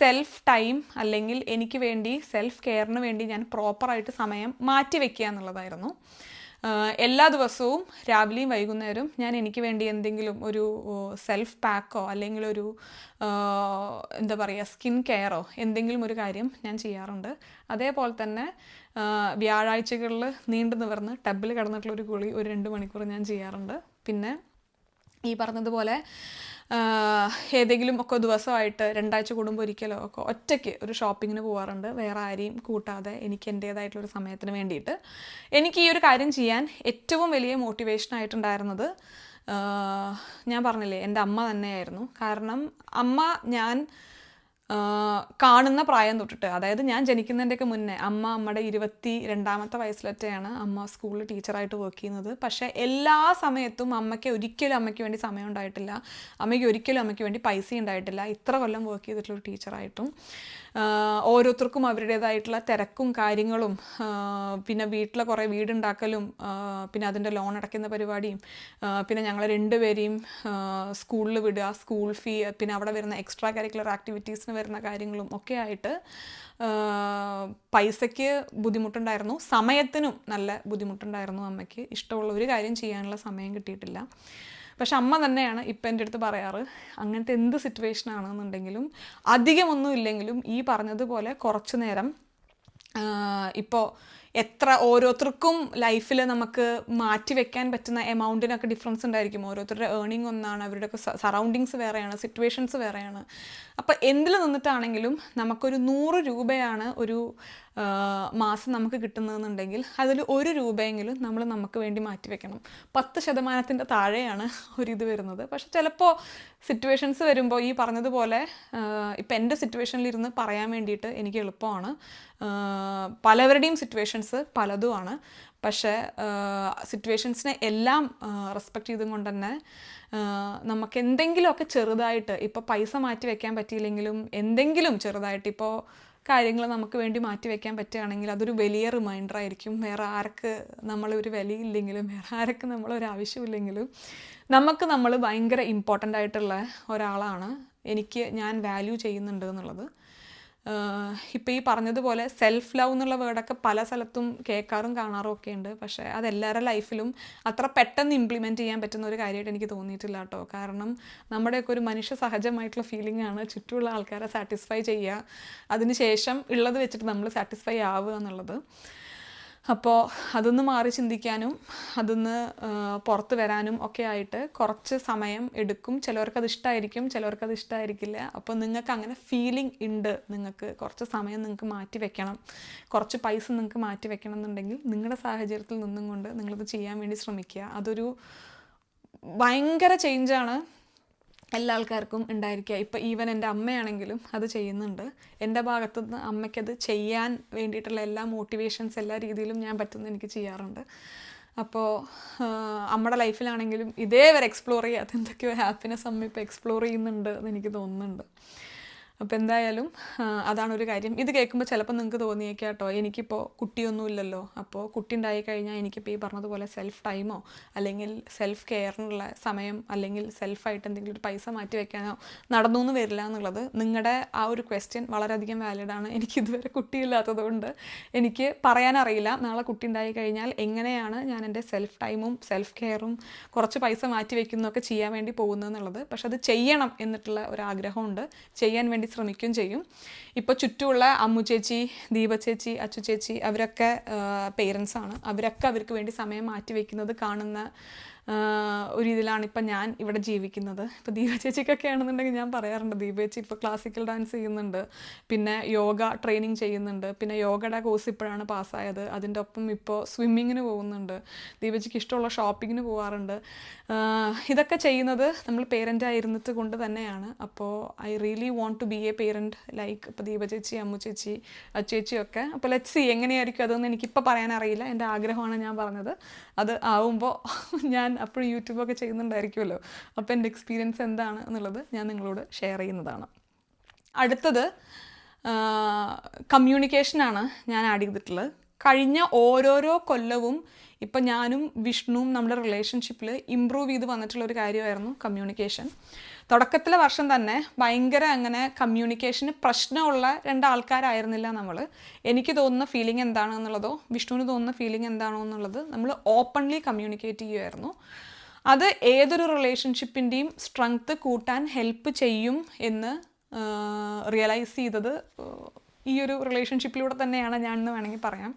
സെൽഫ് ടൈം, അല്ലെങ്കിൽ എനിക്ക് വേണ്ടി സെൽഫ് കെയറിന് വേണ്ടി ഞാൻ പ്രോപ്പറായിട്ട് സമയം മാറ്റി വയ്ക്കുക എന്നുള്ളതായിരുന്നു. എല്ലാ ദിവസവും രാവിലെയും വൈകുന്നേരവും ഞാൻ എനിക്ക് വേണ്ടി എന്തെങ്കിലും ഒരു സെൽഫ് പാക്കോ അല്ലെങ്കിൽ ഒരു എന്താ പറയുക സ്കിൻ കെയറോ എന്തെങ്കിലും ഒരു കാര്യം ഞാൻ ചെയ്യാറുണ്ട്. അതേപോലെ തന്നെ വ്യാഴാഴ്ചകളിൽ നീണ്ടു നിവർന്ന് ടബിൽ കിടന്നിട്ടുള്ളൊരു കുളി ഒരു 2 മണിക്കൂർ ഞാൻ ചെയ്യാറുണ്ട്. പിന്നെ ഈ പറഞ്ഞതുപോലെ ഏതെങ്കിലും ഒക്കെ ദിവസമായിട്ട് 2 ആഴ്ച കൂടുമ്പോൾ ഒരിക്കലോ ഒക്കെ ഒറ്റയ്ക്ക് ഒരു ഷോപ്പിങ്ങിന് പോകാറുണ്ട്, വേറെ ആരെയും കൂട്ടാതെ എനിക്ക് എൻ്റേതായിട്ടുള്ളൊരു സമയത്തിന് വേണ്ടിയിട്ട്. എനിക്ക് ഈ ഒരു കാര്യം ചെയ്യാൻ ഏറ്റവും വലിയ മോട്ടിവേഷനായിട്ടുണ്ടായിരുന്നത് ഞാൻ പറഞ്ഞില്ലേ എൻ്റെ അമ്മ തന്നെയായിരുന്നു. കാരണം അമ്മ ഞാൻ കാണുന്ന പ്രായം തൊട്ടിട്ട്, അതായത് ഞാൻ ജനിക്കുന്നതിൻ്റെയൊക്കെ മുന്നേ അമ്മയുടെ 22ാമത്തെ വയസ്സിലൊക്കെയാണ് അമ്മ സ്കൂളിൽ ടീച്ചറായിട്ട് വർക്ക് ചെയ്യുന്നത്. പക്ഷേ എല്ലാ സമയത്തും ഒരിക്കലും അമ്മയ്ക്ക് വേണ്ടി സമയം ഉണ്ടായിട്ടില്ല, ഒരിക്കലും അമ്മയ്ക്ക് വേണ്ടി പൈസ ഉണ്ടായിട്ടില്ല. ഇത്ര കൊല്ലം വർക്ക് ചെയ്തിട്ടുള്ളൊരു ടീച്ചറായിട്ടും ഓരോരുത്തർക്കും അവരുടേതായിട്ടുള്ള തിരക്കും കാര്യങ്ങളും, പിന്നെ വീട്ടിലെ കുറേ വീടുണ്ടാക്കലും, പിന്നെ അതിൻ്റെ ലോൺ അടയ്ക്കുന്ന പരിപാടിയും, പിന്നെ ഞങ്ങൾ രണ്ടുപേരെയും സ്കൂളിൽ വിടുക, സ്കൂൾ ഫീ, പിന്നെ അവിടെ വരുന്ന എക്സ്ട്രാ കരിക്കുലർ ആക്ടിവിറ്റീസിന് വരുന്ന കാര്യങ്ങളും ഒക്കെ ആയിട്ട് പൈസയ്ക്ക് ബുദ്ധിമുട്ടുണ്ടായിരുന്നു, സമയത്തിനും നല്ല ബുദ്ധിമുട്ടുണ്ടായിരുന്നു. അമ്മയ്ക്ക് ഇഷ്ടമുള്ള ഒരു കാര്യം ചെയ്യാനുള്ള സമയം കിട്ടിയിട്ടില്ല. പക്ഷെ അമ്മ തന്നെയാണ് ഇപ്പം എൻ്റെ അടുത്ത് പറയാറ്, അങ്ങനത്തെ എന്ത് സിറ്റുവേഷൻ ആണെന്നുണ്ടെങ്കിലും അധികമൊന്നും ഇല്ലെങ്കിലും ഈ പറഞ്ഞതുപോലെ കുറച്ച് നേരം ഇപ്പോൾ എത്ര ഓരോരുത്തർക്കും ലൈഫിൽ നമുക്ക് മാറ്റി വെക്കാൻ പറ്റുന്ന എമൗണ്ടിനൊക്കെ ഡിഫറൻസ് ഉണ്ടായിരിക്കും. ഓരോരുത്തരുടെ ഏർണിംഗ് ഒന്നാണ്, അവരുടെയൊക്കെ സറൗണ്ടിങ്സ് വേറെയാണ്, സിറ്റുവേഷൻസ് വേറെയാണ്. അപ്പോൾ എന്തിൽ നിന്നിട്ടാണെങ്കിലും നമുക്കൊരു 100 രൂപയാണ് ഒരു മാസം നമുക്ക് കിട്ടുന്നതെന്നുണ്ടെങ്കിൽ അതിൽ 1 രൂപയെങ്കിലും നമ്മൾ നമുക്ക് വേണ്ടി മാറ്റി വെക്കണം. 10% താഴെയാണ് ഒരിത് വരുന്നത്. പക്ഷെ ചിലപ്പോൾ സിറ്റുവേഷൻസ് വരുമ്പോൾ ഈ പറഞ്ഞതുപോലെ ഇപ്പം എൻ്റെ സിറ്റുവേഷനിലിരുന്ന് പറയാൻ വേണ്ടിയിട്ട് എനിക്ക് എളുപ്പമാണ്. പലവരുടെയും സിറ്റുവേഷൻസ് പലതുമാണ്. പക്ഷേ സിറ്റുവേഷൻസിനെ എല്ലാം റെസ്പെക്റ്റ് ചെയ്തും കൊണ്ട് തന്നെ നമുക്ക് എന്തെങ്കിലുമൊക്കെ ചെറുതായിട്ട്, ഇപ്പോൾ പൈസ മാറ്റി വെക്കാൻ പറ്റിയില്ലെങ്കിലും എന്തെങ്കിലും ചെറുതായിട്ട് ഇപ്പോൾ കാര്യങ്ങൾ നമുക്ക് വേണ്ടി മാറ്റി വെക്കാൻ പറ്റുകയാണെങ്കിൽ അതൊരു വലിയ റിമൈൻഡർ ആയിരിക്കും. വേറെ ആർക്ക് നമ്മളൊരു വിലയില്ലെങ്കിലും, വേറെ ആർക്ക് നമ്മളൊരു ആവശ്യമില്ലെങ്കിലും നമ്മൾ ഭയങ്കര ഇമ്പോർട്ടൻ്റ് ആയിട്ടുള്ള ഒരാളാണ്, ഞാൻ വാല്യൂ ചെയ്യുന്നുണ്ട് എന്നുള്ളത്. ഇപ്പോൾ ഈ പറഞ്ഞതുപോലെ സെൽഫ് ലവ് എന്നുള്ള വേർഡൊക്കെ പല സ്ഥലത്തും കേൾക്കാറും കാണാറും ഒക്കെ ഉണ്ട്. പക്ഷേ അതെല്ലാവരുടെ ലൈഫിലും അത്ര പെട്ടെന്ന് ഇംപ്ലിമെൻറ്റ് ചെയ്യാൻ പറ്റുന്ന ഒരു കാര്യമായിട്ട് എനിക്ക് തോന്നിയിട്ടില്ല കേട്ടോ. കാരണം നമ്മുടെയൊക്കെ ഒരു മനുഷ്യ സഹജമായിട്ടുള്ള ഫീലിംഗ് ആണ് ചുറ്റുമുള്ള ആൾക്കാരെ സാറ്റിസ്ഫൈ ചെയ്യുക, അതിനുശേഷം ഉള്ളത് വെച്ചിട്ട് നമ്മൾ സാറ്റിസ്ഫൈ ആവുക എന്നുള്ളത്. അപ്പോൾ അതൊന്ന് മാറി ചിന്തിക്കാനും അതൊന്ന് പുറത്ത് വരാനും ഒക്കെ ആയിട്ട് കുറച്ച് സമയം എടുക്കും. ചിലവർക്കത് ഇഷ്ടമായിരിക്കും, ചിലവർക്കത് ഇഷ്ടമായിരിക്കില്ല. അപ്പോൾ നിങ്ങൾക്ക് അങ്ങനെ ഫീലിംഗ് ഉണ്ട്, നിങ്ങൾക്ക് കുറച്ച് സമയം നിങ്ങൾക്ക് മാറ്റി വെക്കണം, കുറച്ച് പൈസ നിങ്ങൾക്ക് മാറ്റി വെക്കണം എന്നുണ്ടെങ്കിൽ നിങ്ങളുടെ സാഹചര്യത്തിൽ നിന്നും കൊണ്ട് നിങ്ങളത് ചെയ്യാൻ വേണ്ടി ശ്രമിക്കുക. അതൊരു ഭയങ്കര ചേഞ്ചാണ് എല്ലാ ആൾക്കാർക്കും ഉണ്ടായിരിക്കുക. ഇപ്പോൾ ഈവൻ എൻ്റെ അമ്മയാണെങ്കിലും അത് ചെയ്യുന്നുണ്ട്. എൻ്റെ ഭാഗത്തുനിന്ന് അമ്മയ്ക്കത് ചെയ്യാൻ വേണ്ടിയിട്ടുള്ള എല്ലാ മോട്ടിവേഷൻസ് എല്ലാ രീതിയിലും ഞാൻ പറ്റുന്ന എനിക്ക് ചെയ്യാറുണ്ട്. അപ്പോൾ അമ്മയുടെ ലൈഫിലാണെങ്കിലും ഇതേവരെ എക്സ്പ്ലോർ ചെയ്യാത്ത എന്തൊക്കെയോ ഹാപ്പിനെസ് അമ്മ ഇപ്പോൾ എക്സ്പ്ലോർ ചെയ്യുന്നുണ്ട് എന്ന് എനിക്ക് തോന്നുന്നുണ്ട്. അപ്പോൾ എന്തായാലും അതാണൊരു കാര്യം. ഇത് കേൾക്കുമ്പോൾ ചിലപ്പോൾ നിങ്ങൾക്ക് തോന്നിയേക്കാം കേട്ടോ, എനിക്കിപ്പോൾ കുട്ടിയൊന്നുമില്ലല്ലോ, അപ്പോൾ കുട്ടി ഉണ്ടായി കഴിഞ്ഞാൽ എനിക്കിപ്പോൾ ഈ പറഞ്ഞതുപോലെ സെൽഫ് ടൈമോ അല്ലെങ്കിൽ സെൽഫ് കെയറിനുള്ള സമയം അല്ലെങ്കിൽ സെൽഫായിട്ട് എന്തെങ്കിലും ഒരു പൈസ മാറ്റി വെക്കാനോ നടന്നു എന്ന് വരില്ല എന്നുള്ളത്. നിങ്ങളുടെ ആ ഒരു ക്വസ്റ്റ്യൻ വളരെയധികം വാലിഡാണ്. എനിക്കിതുവരെ കുട്ടിയില്ലാത്തതുകൊണ്ട് എനിക്ക് പറയാനറിയില്ല നാളെ കുട്ടി ഉണ്ടായി കഴിഞ്ഞാൽ എങ്ങനെയാണ് ഞാൻ എൻ്റെ സെൽഫ് ടൈമും സെൽഫ് കെയറും കുറച്ച് പൈസ മാറ്റി വെക്കുന്നതൊക്കെ ചെയ്യാൻ വേണ്ടി പോകുന്നതെന്നുള്ളത്. പക്ഷെ അത് ചെയ്യണം എന്നിട്ടുള്ള ഒരാഗ്രഹമുണ്ട്, ചെയ്യാൻ വേണ്ടി ശ്രമിക്കുകയും ചെയ്യും. ഇപ്പോൾ ചുറ്റുമുള്ള അമ്മു ചേച്ചി, ദീപ ചേച്ചി, അച്ചു ചേച്ചി അവരൊക്കെ പേരൻസാണ്. അവരൊക്കെ അവർക്ക് വേണ്ടി സമയം മാറ്റി വയ്ക്കുന്നത് കാണുന്ന ഒരു ഇതിലാണ് ഇപ്പം ഞാൻ ഇവിടെ ജീവിക്കുന്നത്. ഇപ്പോൾ ദീപ ചേച്ചിക്കൊക്കെ ആണെന്നുണ്ടെങ്കിൽ ഞാൻ പറയാറുണ്ട്, ദീപ ചേച്ചി ഇപ്പോൾ ക്ലാസിക്കൽ ഡാൻസ് ചെയ്യുന്നുണ്ട്, പിന്നെ യോഗ ട്രെയിനിങ് ചെയ്യുന്നുണ്ട്, പിന്നെ യോഗയുടെ കോഴ്സ് ഇപ്പോഴാണ് പാസ്സായത്, അതിൻ്റെ ഒപ്പം ഇപ്പോൾ സ്വിമ്മിങ്ങിന് പോകുന്നുണ്ട്, ദീപച്ചിക്ക് ഇഷ്ടമുള്ള ഷോപ്പിങ്ങിന് പോകാറുണ്ട്. ഇതൊക്കെ ചെയ്യുന്നത് നമ്മൾ പേരൻ്റായിരുന്നിട്ട് കൊണ്ട് തന്നെയാണ്. അപ്പോൾ I really want to be a parent like ഇപ്പോൾ ദീപ ചേച്ചി, അമ്മു ചേച്ചി, അച്ചേച്ചിയൊക്കെ. അപ്പോൾ ലെറ്റ്സ് സീ എങ്ങനെയായിരിക്കും അതൊന്നും എനിക്കിപ്പോൾ പറയാനറിയില്ല. എൻ്റെ ആഗ്രഹമാണ് ഞാൻ പറഞ്ഞത്. അത് ആവുമ്പോൾ ഞാൻ അപ്പോൾ യൂട്യൂബൊക്കെ ചെയ്യുന്നുണ്ടായിരിക്കുമല്ലോ, അപ്പോൾ എൻ്റെ എക്സ്പീരിയൻസ് എന്താണ് എന്നുള്ളത് ഞാൻ നിങ്ങളോട് ഷെയർ ചെയ്യുന്നതാണ്. അടുത്തത് കമ്മ്യൂണിക്കേഷനാണ് ഞാൻ ആഡ് ചെയ്തിട്ടുള്ളത്. കഴിഞ്ഞ ഓരോരോ കൊല്ലവും ഇപ്പം ഞാനും വിഷ്ണുവും നമ്മുടെ റിലേഷൻഷിപ്പിൽ ഇമ്പ്രൂവ് ചെയ്ത് വന്നിട്ടുള്ളൊരു കാര്യമായിരുന്നു കമ്മ്യൂണിക്കേഷൻ. തുടക്കത്തിലെ വർഷം തന്നെ ഭയങ്കര അങ്ങനെ കമ്മ്യൂണിക്കേഷന് പ്രശ്നമുള്ള രണ്ടാൾക്കാരായിരുന്നില്ല നമ്മൾ. എനിക്ക് തോന്നുന്ന ഫീലിംഗ് എന്താണെന്നുള്ളതോ വിഷ്ണുവിന് തോന്നുന്ന ഫീലിംഗ് എന്താണോ എന്നുള്ളത് നമ്മൾ ഓപ്പൺലി കമ്മ്യൂണിക്കേറ്റ് ചെയ്യുമായിരുന്നു. അത് ഏതൊരു റിലേഷൻഷിപ്പിൻ്റെയും സ്ട്രെങ്ത്ത് കൂട്ടാൻ ഹെൽപ്പ് ചെയ്യും എന്ന് റിയലൈസ് ചെയ്തത് ഈ ഒരു റിലേഷൻഷിപ്പിലൂടെ തന്നെയാണ് ഞാനെന്ന് വേണമെങ്കിൽ പറയാം.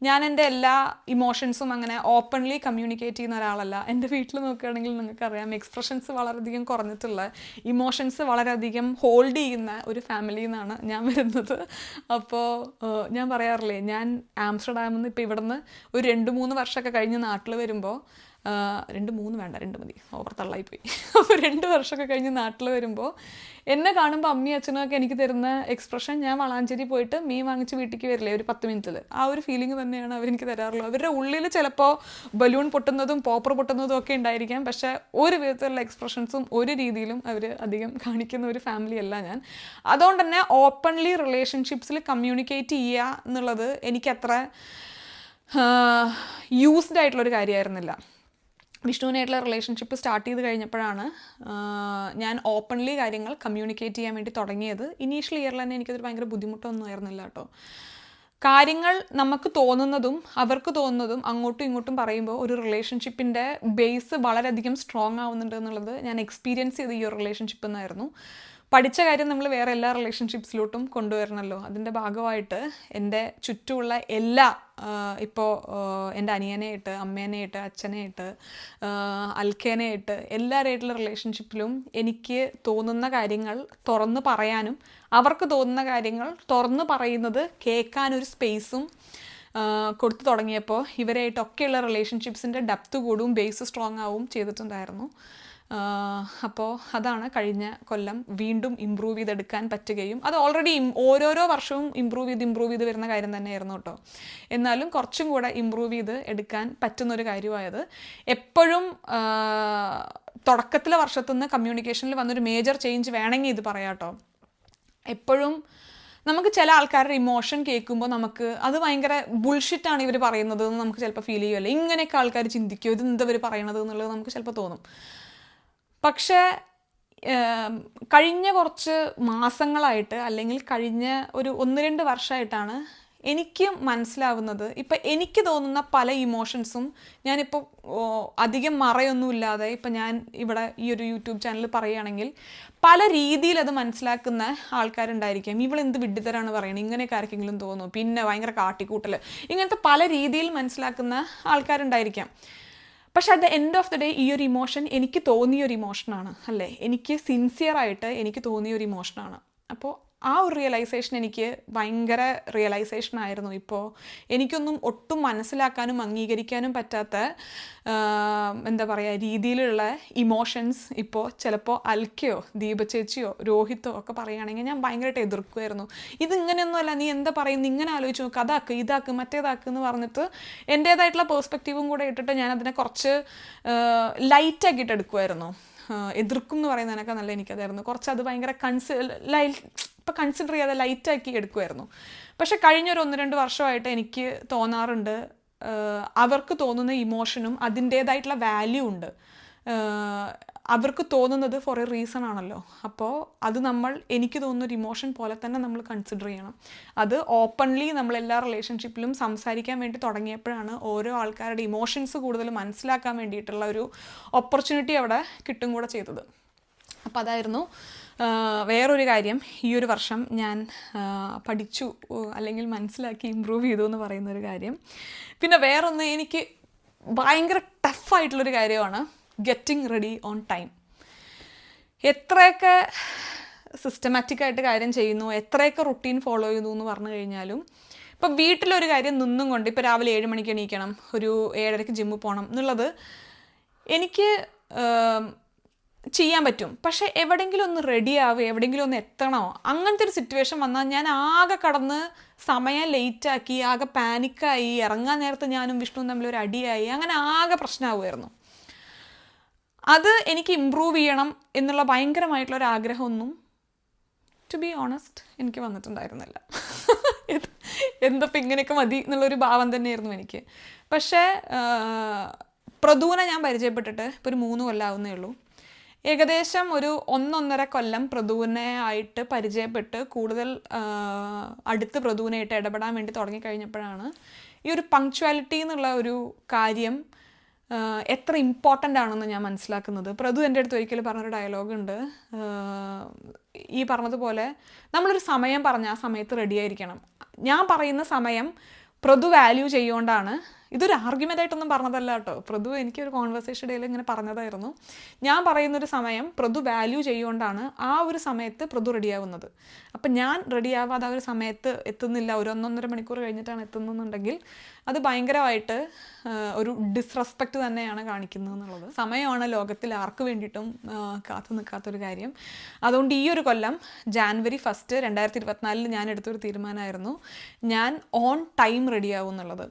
ഞാൻ എൻ്റെ എല്ലാ ഇമോഷൻസും അങ്ങനെ ഓപ്പൺലി കമ്മ്യൂണിക്കേറ്റ് ചെയ്യുന്ന ഒരാളല്ല. എൻ്റെ വീട്ടിൽ നോക്കുകയാണെങ്കിൽ നിങ്ങൾക്കറിയാം, എക്സ്പ്രഷൻസ് വളരെയധികം കുറഞ്ഞിട്ടുള്ള, ഇമോഷൻസ് വളരെയധികം ഹോൾഡ് ചെയ്യുന്ന ഒരു ഫാമിലിയിൽ നിന്നാണ് ഞാൻ വരുന്നത്. അപ്പോൾ ഞാൻ പറയാറില്ലേ, ഞാൻ ആംസ്റ്റർഡാമിൽ നിന്ന് ഇപ്പോൾ ഇവിടെ നിന്ന് ഒരു 2-3 വർഷമൊക്കെ കഴിഞ്ഞ് നാട്ടിൽ വരുമ്പോൾ 3 വേണ്ട, 2 മതി, ഓവർ തള്ളായിപ്പോയി. അപ്പോൾ 2 വർഷമൊക്കെ കഴിഞ്ഞ് നാട്ടിൽ വരുമ്പോൾ എന്നെ കാണുമ്പോൾ അമ്മയും അച്ഛനൊക്കെ എനിക്ക് തരുന്ന എക്സ്പ്രഷൻ, ഞാൻ വളാഞ്ചേരി പോയിട്ട് മീൻ വാങ്ങിച്ച് വീട്ടിലേക്ക് വരില്ലേ ഒരു 10 മിനിറ്റിൽ, ആ ഒരു ഫീലിംഗ് തന്നെയാണ് അവരെനിക്ക് തരാറുള്ളത്. അവരുടെ ഉള്ളിൽ ചിലപ്പോൾ ബലൂൺ പൊട്ടുന്നതും പോപ്പർ പൊട്ടുന്നതും ഒക്കെ ഉണ്ടായിരിക്കാം, പക്ഷേ ഒരു വിധത്തിലുള്ള എക്സ്പ്രഷൻസും ഒരു രീതിയിലും അവർ അധികം കാണിക്കുന്ന ഒരു ഫാമിലി അല്ല ഞാൻ. അതുകൊണ്ട് തന്നെ ഓപ്പൺലി റിലേഷൻഷിപ്സിൽ കമ്മ്യൂണിക്കേറ്റ് ചെയ്യുക എന്നുള്ളത് എനിക്കത്ര യൂസ്ഡ് ആയിട്ടുള്ളൊരു കാര്യമായിരുന്നില്ല. വിഷ്ണുവിനായിട്ടുള്ള റിലേഷൻഷിപ്പ് സ്റ്റാർട്ട് ചെയ്ത് കഴിഞ്ഞപ്പോഴാണ് ഞാൻ ഓപ്പൺലി കാര്യങ്ങൾ കമ്മ്യൂണിക്കേറ്റ് ചെയ്യാൻ വേണ്ടി തുടങ്ങിയത്. ഇനീഷ്യൽ ഇയറിൽ തന്നെ എനിക്കതൊരു ഭയങ്കര ബുദ്ധിമുട്ടൊന്നും ആയിരുന്നില്ല കേട്ടോ. കാര്യങ്ങൾ നമുക്ക് തോന്നുന്നതും അവർക്ക് തോന്നുന്നതും അങ്ങോട്ടും ഇങ്ങോട്ടും പറയുമ്പോൾ ഒരു റിലേഷൻഷിപ്പിൻ്റെ ബേസ് വളരെയധികം സ്ട്രോങ് ആവുന്നുണ്ട് എന്നുള്ളത് ഞാൻ എക്സ്പീരിയൻസ് ചെയ്ത് ഈ ഒരു റിലേഷൻഷിപ്പ് എന്നായിരുന്നു. പഠിച്ച കാര്യം നമ്മൾ വേറെ എല്ലാ റിലേഷൻഷിപ്സിലോട്ടും കൊണ്ടുവരണമല്ലോ. അതിൻ്റെ ഭാഗമായിട്ട് എൻ്റെ ചുറ്റുമുള്ള എല്ലാ ഇപ്പോൾ എൻ്റെ അനിയനെയായിട്ട്, അമ്മേനെയായിട്ട്, അച്ഛനെയായിട്ട്, അൽക്കേനെയായിട്ട്, എല്ലാവരുമായിട്ടുള്ള റിലേഷൻഷിപ്പിലും എനിക്ക് തോന്നുന്ന കാര്യങ്ങൾ തുറന്ന് പറയാനും അവർക്ക് തോന്നുന്ന കാര്യങ്ങൾ തുറന്ന് പറയുന്നത് കേൾക്കാനൊരു സ്പേസും കൊടുത്തു തുടങ്ങിയപ്പോൾ ഇവരായിട്ടൊക്കെയുള്ള റിലേഷൻഷിപ്സിൻ്റെ ഡെപ്ത് കൂടും ബേസ് സ്ട്രോങ് ആവും ചെയ്തിട്ടുണ്ടായിരുന്നു. അപ്പോൾ അതാണ് കഴിഞ്ഞ കൊല്ലം വീണ്ടും ഇമ്പ്രൂവ് ചെയ്തെടുക്കാൻ പറ്റുകയും അത് ഓൾറെഡി ഓരോരോ വർഷവും ഇമ്പ്രൂവ് ചെയ്ത് വരുന്ന കാര്യം തന്നെയായിരുന്നു കേട്ടോ. എന്നാലും കുറച്ചും കൂടെ ഇമ്പ്രൂവ് ചെയ്ത് എടുക്കാൻ പറ്റുന്നൊരു കാര്യമായത്. എപ്പോഴും തുടക്കത്തിലെ വർഷത്തുനിന്ന് കമ്മ്യൂണിക്കേഷനിൽ വന്നൊരു മേജർ ചേഞ്ച് വേണമെങ്കിൽ ഇത് പറയാം കേട്ടോ. എപ്പോഴും നമുക്ക് ചില ആൾക്കാരുടെ ഇമോഷൻ കേൾക്കുമ്പോൾ നമുക്ക് അത് ഭയങ്കര ബുൾഷിറ്റാണ് ഇവർ പറയുന്നത് എന്ന് നമുക്ക് ചിലപ്പോൾ ഫീൽ ചെയ്യുമല്ലോ. ഇങ്ങനെയൊക്കെ ആൾക്കാർ ചിന്തിക്കുമോ, ഇത് എന്താ ഇവർ പറയണത് എന്നുള്ളത് നമുക്ക് ചിലപ്പോൾ തോന്നും. പക്ഷേ കഴിഞ്ഞ കുറച്ച് മാസങ്ങളായിട്ട് അല്ലെങ്കിൽ കഴിഞ്ഞ ഒരു 1-2 വർഷമായിട്ടാണ് എനിക്ക് മനസ്സിലാവുന്നത്, ഇപ്പം എനിക്ക് തോന്നുന്ന പല ഇമോഷൻസും ഞാനിപ്പോൾ അധികം മറയൊന്നുമില്ലാതെ ഇപ്പം ഞാൻ ഇവിടെ ഈ ഒരു യൂട്യൂബ് ചാനൽ പറയുകയാണെങ്കിൽ പല രീതിയിൽ അത് മനസ്സിലാക്കുന്ന ആൾക്കാരുണ്ടായിരിക്കും. ഇവളെന്ത് വിഡ്ഢിത്തരാണ് പറയണത്, ഇങ്ങനെയൊക്കെ ആർക്കെങ്കിലും തോന്നും, പിന്നെ ഭയങ്കര കാട്ടിക്കൂട്ടൽ, ഇങ്ങനത്തെ പല രീതിയിൽ മനസ്സിലാക്കുന്ന ആൾക്കാരുണ്ടായിരിക്കാം. പക്ഷെ at the end of the day ഈ ഒരു ഇമോഷൻ എനിക്ക് തോന്നിയൊരു ഇമോഷനാണ്, അല്ലേ, എനിക്ക് സിൻസിയറായിട്ട് എനിക്ക് തോന്നിയൊരു ഇമോഷനാണ്. അപ്പോൾ ആ ഒരു റിയലൈസേഷൻ എനിക്ക് ഭയങ്കര റിയലൈസേഷനായിരുന്നു. ഇപ്പോൾ എനിക്കൊന്നും ഒട്ടും മനസ്സിലാക്കാനും അംഗീകരിക്കാനും പറ്റാത്ത എന്താ പറയുക രീതിയിലുള്ള ഇമോഷൻസ് ഇപ്പോൾ ചിലപ്പോൾ അൽക്കയോ ദീപചേച്ചിയോ രോഹിത്തോ ഒക്കെ പറയുകയാണെങ്കിൽ ഞാൻ ഭയങ്കരമായിട്ട് എതിർക്കുമായിരുന്നു. ഇതിങ്ങനെയൊന്നുമല്ല, നീ എന്താ പറയുന്നത്, ഇങ്ങനെ ആലോചിച്ച് നോക്ക്, അതാക്ക് ഇതാക്ക് മറ്റേതാക്ക് എന്ന് പറഞ്ഞിട്ട് എൻ്റേതായിട്ടുള്ള പേഴ്സ്പെക്റ്റീവും കൂടെ ഇട്ടിട്ട് ഞാനതിനെ കുറച്ച് ലൈറ്റാക്കിയിട്ട് എടുക്കുമായിരുന്നു. എതിർക്കും എന്ന് പറയുന്നതിനൊക്കെ നല്ല എനിക്കതായിരുന്നു. കുറച്ച് അത് ഭയങ്കര ഇപ്പം കൺസിഡർ ചെയ്യാതെ ലൈറ്റാക്കി എടുക്കുമായിരുന്നു. പക്ഷെ കഴിഞ്ഞൊരു 1-2 വർഷമായിട്ട് എനിക്ക് തോന്നാറുണ്ട് അവർക്ക് തോന്നുന്ന ഇമോഷനും അതിൻ്റേതായിട്ടുള്ള വാല്യൂ ഉണ്ട്. അവർക്ക് തോന്നുന്നത് ഫോർ എ റീസൺ ആണല്ലോ. അപ്പോൾ അത് എനിക്ക് തോന്നുന്നൊരു ഇമോഷൻ പോലെ തന്നെ നമ്മൾ കൺസിഡർ ചെയ്യണം. അത് ഓപ്പൺലി നമ്മളെല്ലാ റിലേഷൻഷിപ്പിലും സംസാരിക്കാൻ വേണ്ടി തുടങ്ങിയപ്പോഴാണ് ഓരോ ആൾക്കാരുടെ ഇമോഷൻസ് കൂടുതൽ മനസ്സിലാക്കാൻ വേണ്ടിയിട്ടുള്ള ഒരു ഓപ്പർച്യൂണിറ്റി അവിടെ കിട്ടും കൂടെ ചെയ്തത്. അപ്പോൾ അതായിരുന്നു വേറൊരു കാര്യം ഈ ഒരു വർഷം ഞാൻ പഠിച്ചു അല്ലെങ്കിൽ മനസ്സിലാക്കി ഇമ്പ്രൂവ് ചെയ്തു എന്ന് പറയുന്നൊരു കാര്യം. പിന്നെ വേറൊന്ന് എനിക്ക് ഭയങ്കര ടഫായിട്ടുള്ളൊരു കാര്യമാണ് ഗെറ്റിംഗ് റെഡി ഓൺ ടൈം. എത്രയൊക്കെ സിസ്റ്റമാറ്റിക്കായിട്ട് കാര്യം ചെയ്യുന്നു, എത്രയൊക്കെ റുട്ടീൻ ഫോളോ ചെയ്യുന്നു എന്ന് പറഞ്ഞു കഴിഞ്ഞാലും ഇപ്പം വീട്ടിലൊരു കാര്യം നിന്നും കൊണ്ട് ഇപ്പോൾ രാവിലെ 7 മണിക്ക് എണീക്കണം, ഒരു 7:30 ജിമ്മിൽ പോകണം എന്നുള്ളത് എനിക്ക് ചെയ്യാൻ പറ്റും. പക്ഷേ എവിടെയെങ്കിലും ഒന്ന് റെഡിയാവുക, എവിടെയെങ്കിലും ഒന്ന് എത്തണോ, അങ്ങനത്തെ ഒരു സിറ്റുവേഷൻ വന്നാൽ ഞാൻ ആകെ കടന്ന് സമയം ലേറ്റാക്കി ആകെ പാനിക്കായി, ഇറങ്ങാൻ നേരത്ത് ഞാനും വിഷ്ണുവും തമ്മിൽ ഒരു അടിയായി, അങ്ങനെ ആകെ പ്രശ്നമാവുമായിരുന്നു. അത് എനിക്ക് ഇമ്പ്രൂവ് ചെയ്യണം എന്നുള്ള ഭയങ്കരമായിട്ടുള്ളൊരു ആഗ്രഹമൊന്നും ടു ബി ഓണസ്റ്റ് എനിക്ക് വന്നിട്ടുണ്ടായിരുന്നില്ല. എന്തപ്പോൾ ഇങ്ങനെയൊക്കെ മതി എന്നുള്ളൊരു ഭാവം തന്നെയായിരുന്നു എനിക്ക്. പക്ഷേ പ്രദൂനെ ഞാൻ പരിചയപ്പെട്ടിട്ട് ഇപ്പോൾ ഒരു 3 കൊല്ലമാവുന്നേ ഉള്ളൂ. ഏകദേശം ഒരു 1-1.5 കൊല്ലം പ്രദൂനെ ആയിട്ട് പരിചയപ്പെട്ട് കൂടുതൽ അടുത്ത് പ്രദൂനായിട്ട് ഇടപെടാൻ വേണ്ടി തുടങ്ങിക്കഴിഞ്ഞപ്പോഴാണ് ഈ ഒരു പങ്ക്ച്വാലിറ്റി എന്നുള്ള ഒരു കാര്യം എത്ര ഇമ്പോർട്ടൻ്റ് ആണെന്ന് ഞാൻ മനസ്സിലാക്കുന്നത്. പ്രദു എൻ്റെ അടുത്ത് ഒരിക്കലും പറഞ്ഞൊരു ഡയലോഗുണ്ട്, ഈ പറഞ്ഞതുപോലെ നമ്മളൊരു സമയം പറഞ്ഞാൽ ആ സമയത്ത് റെഡി ആയിരിക്കണം. ഞാൻ പറയുന്ന സമയം പ്രദു വാല്യൂ ചെയ്യുകൊണ്ടാണ് ഇതൊരു ആർഗ്യുമെൻ്റായിട്ടൊന്നും പറഞ്ഞതല്ല കേട്ടോ, പൃഥു എനിക്കൊരു കോൺവെർസേഷൻ ഇടയിൽ ഇങ്ങനെ പറഞ്ഞതായിരുന്നു. ഞാൻ പറയുന്നൊരു സമയം പൃഥു വാല്യൂ ചെയ്യുകൊണ്ടാണ് ആ ഒരു സമയത്ത് പൃഥു റെഡിയാവുന്നത്. അപ്പം ഞാൻ റെഡിയാവാതെ ആ ഒരു സമയത്ത് എത്തുന്നില്ല, ഒരു 1.5 മണിക്കൂർ കഴിഞ്ഞിട്ടാണ് എത്തുന്നതെന്നുണ്ടെങ്കിൽ അത് ഭയങ്കരമായിട്ട് ഒരു ഡിസ്റെസ്പെക്റ്റ് തന്നെയാണ് കാണിക്കുന്നത് എന്നുള്ളത്. സമയമാണ് ലോകത്തിൽ ആർക്ക് വേണ്ടിയിട്ടും കാത്തു നിൽക്കാത്തൊരു കാര്യം. അതുകൊണ്ട് ഈ ഒരു കൊല്ലം ജാനുവരി 1, 2024 ഞാൻ എടുത്തൊരു തീരുമാനമായിരുന്നു, ഞാൻ ഓൺ ടൈം റെഡിയാവും എന്നുള്ളത്.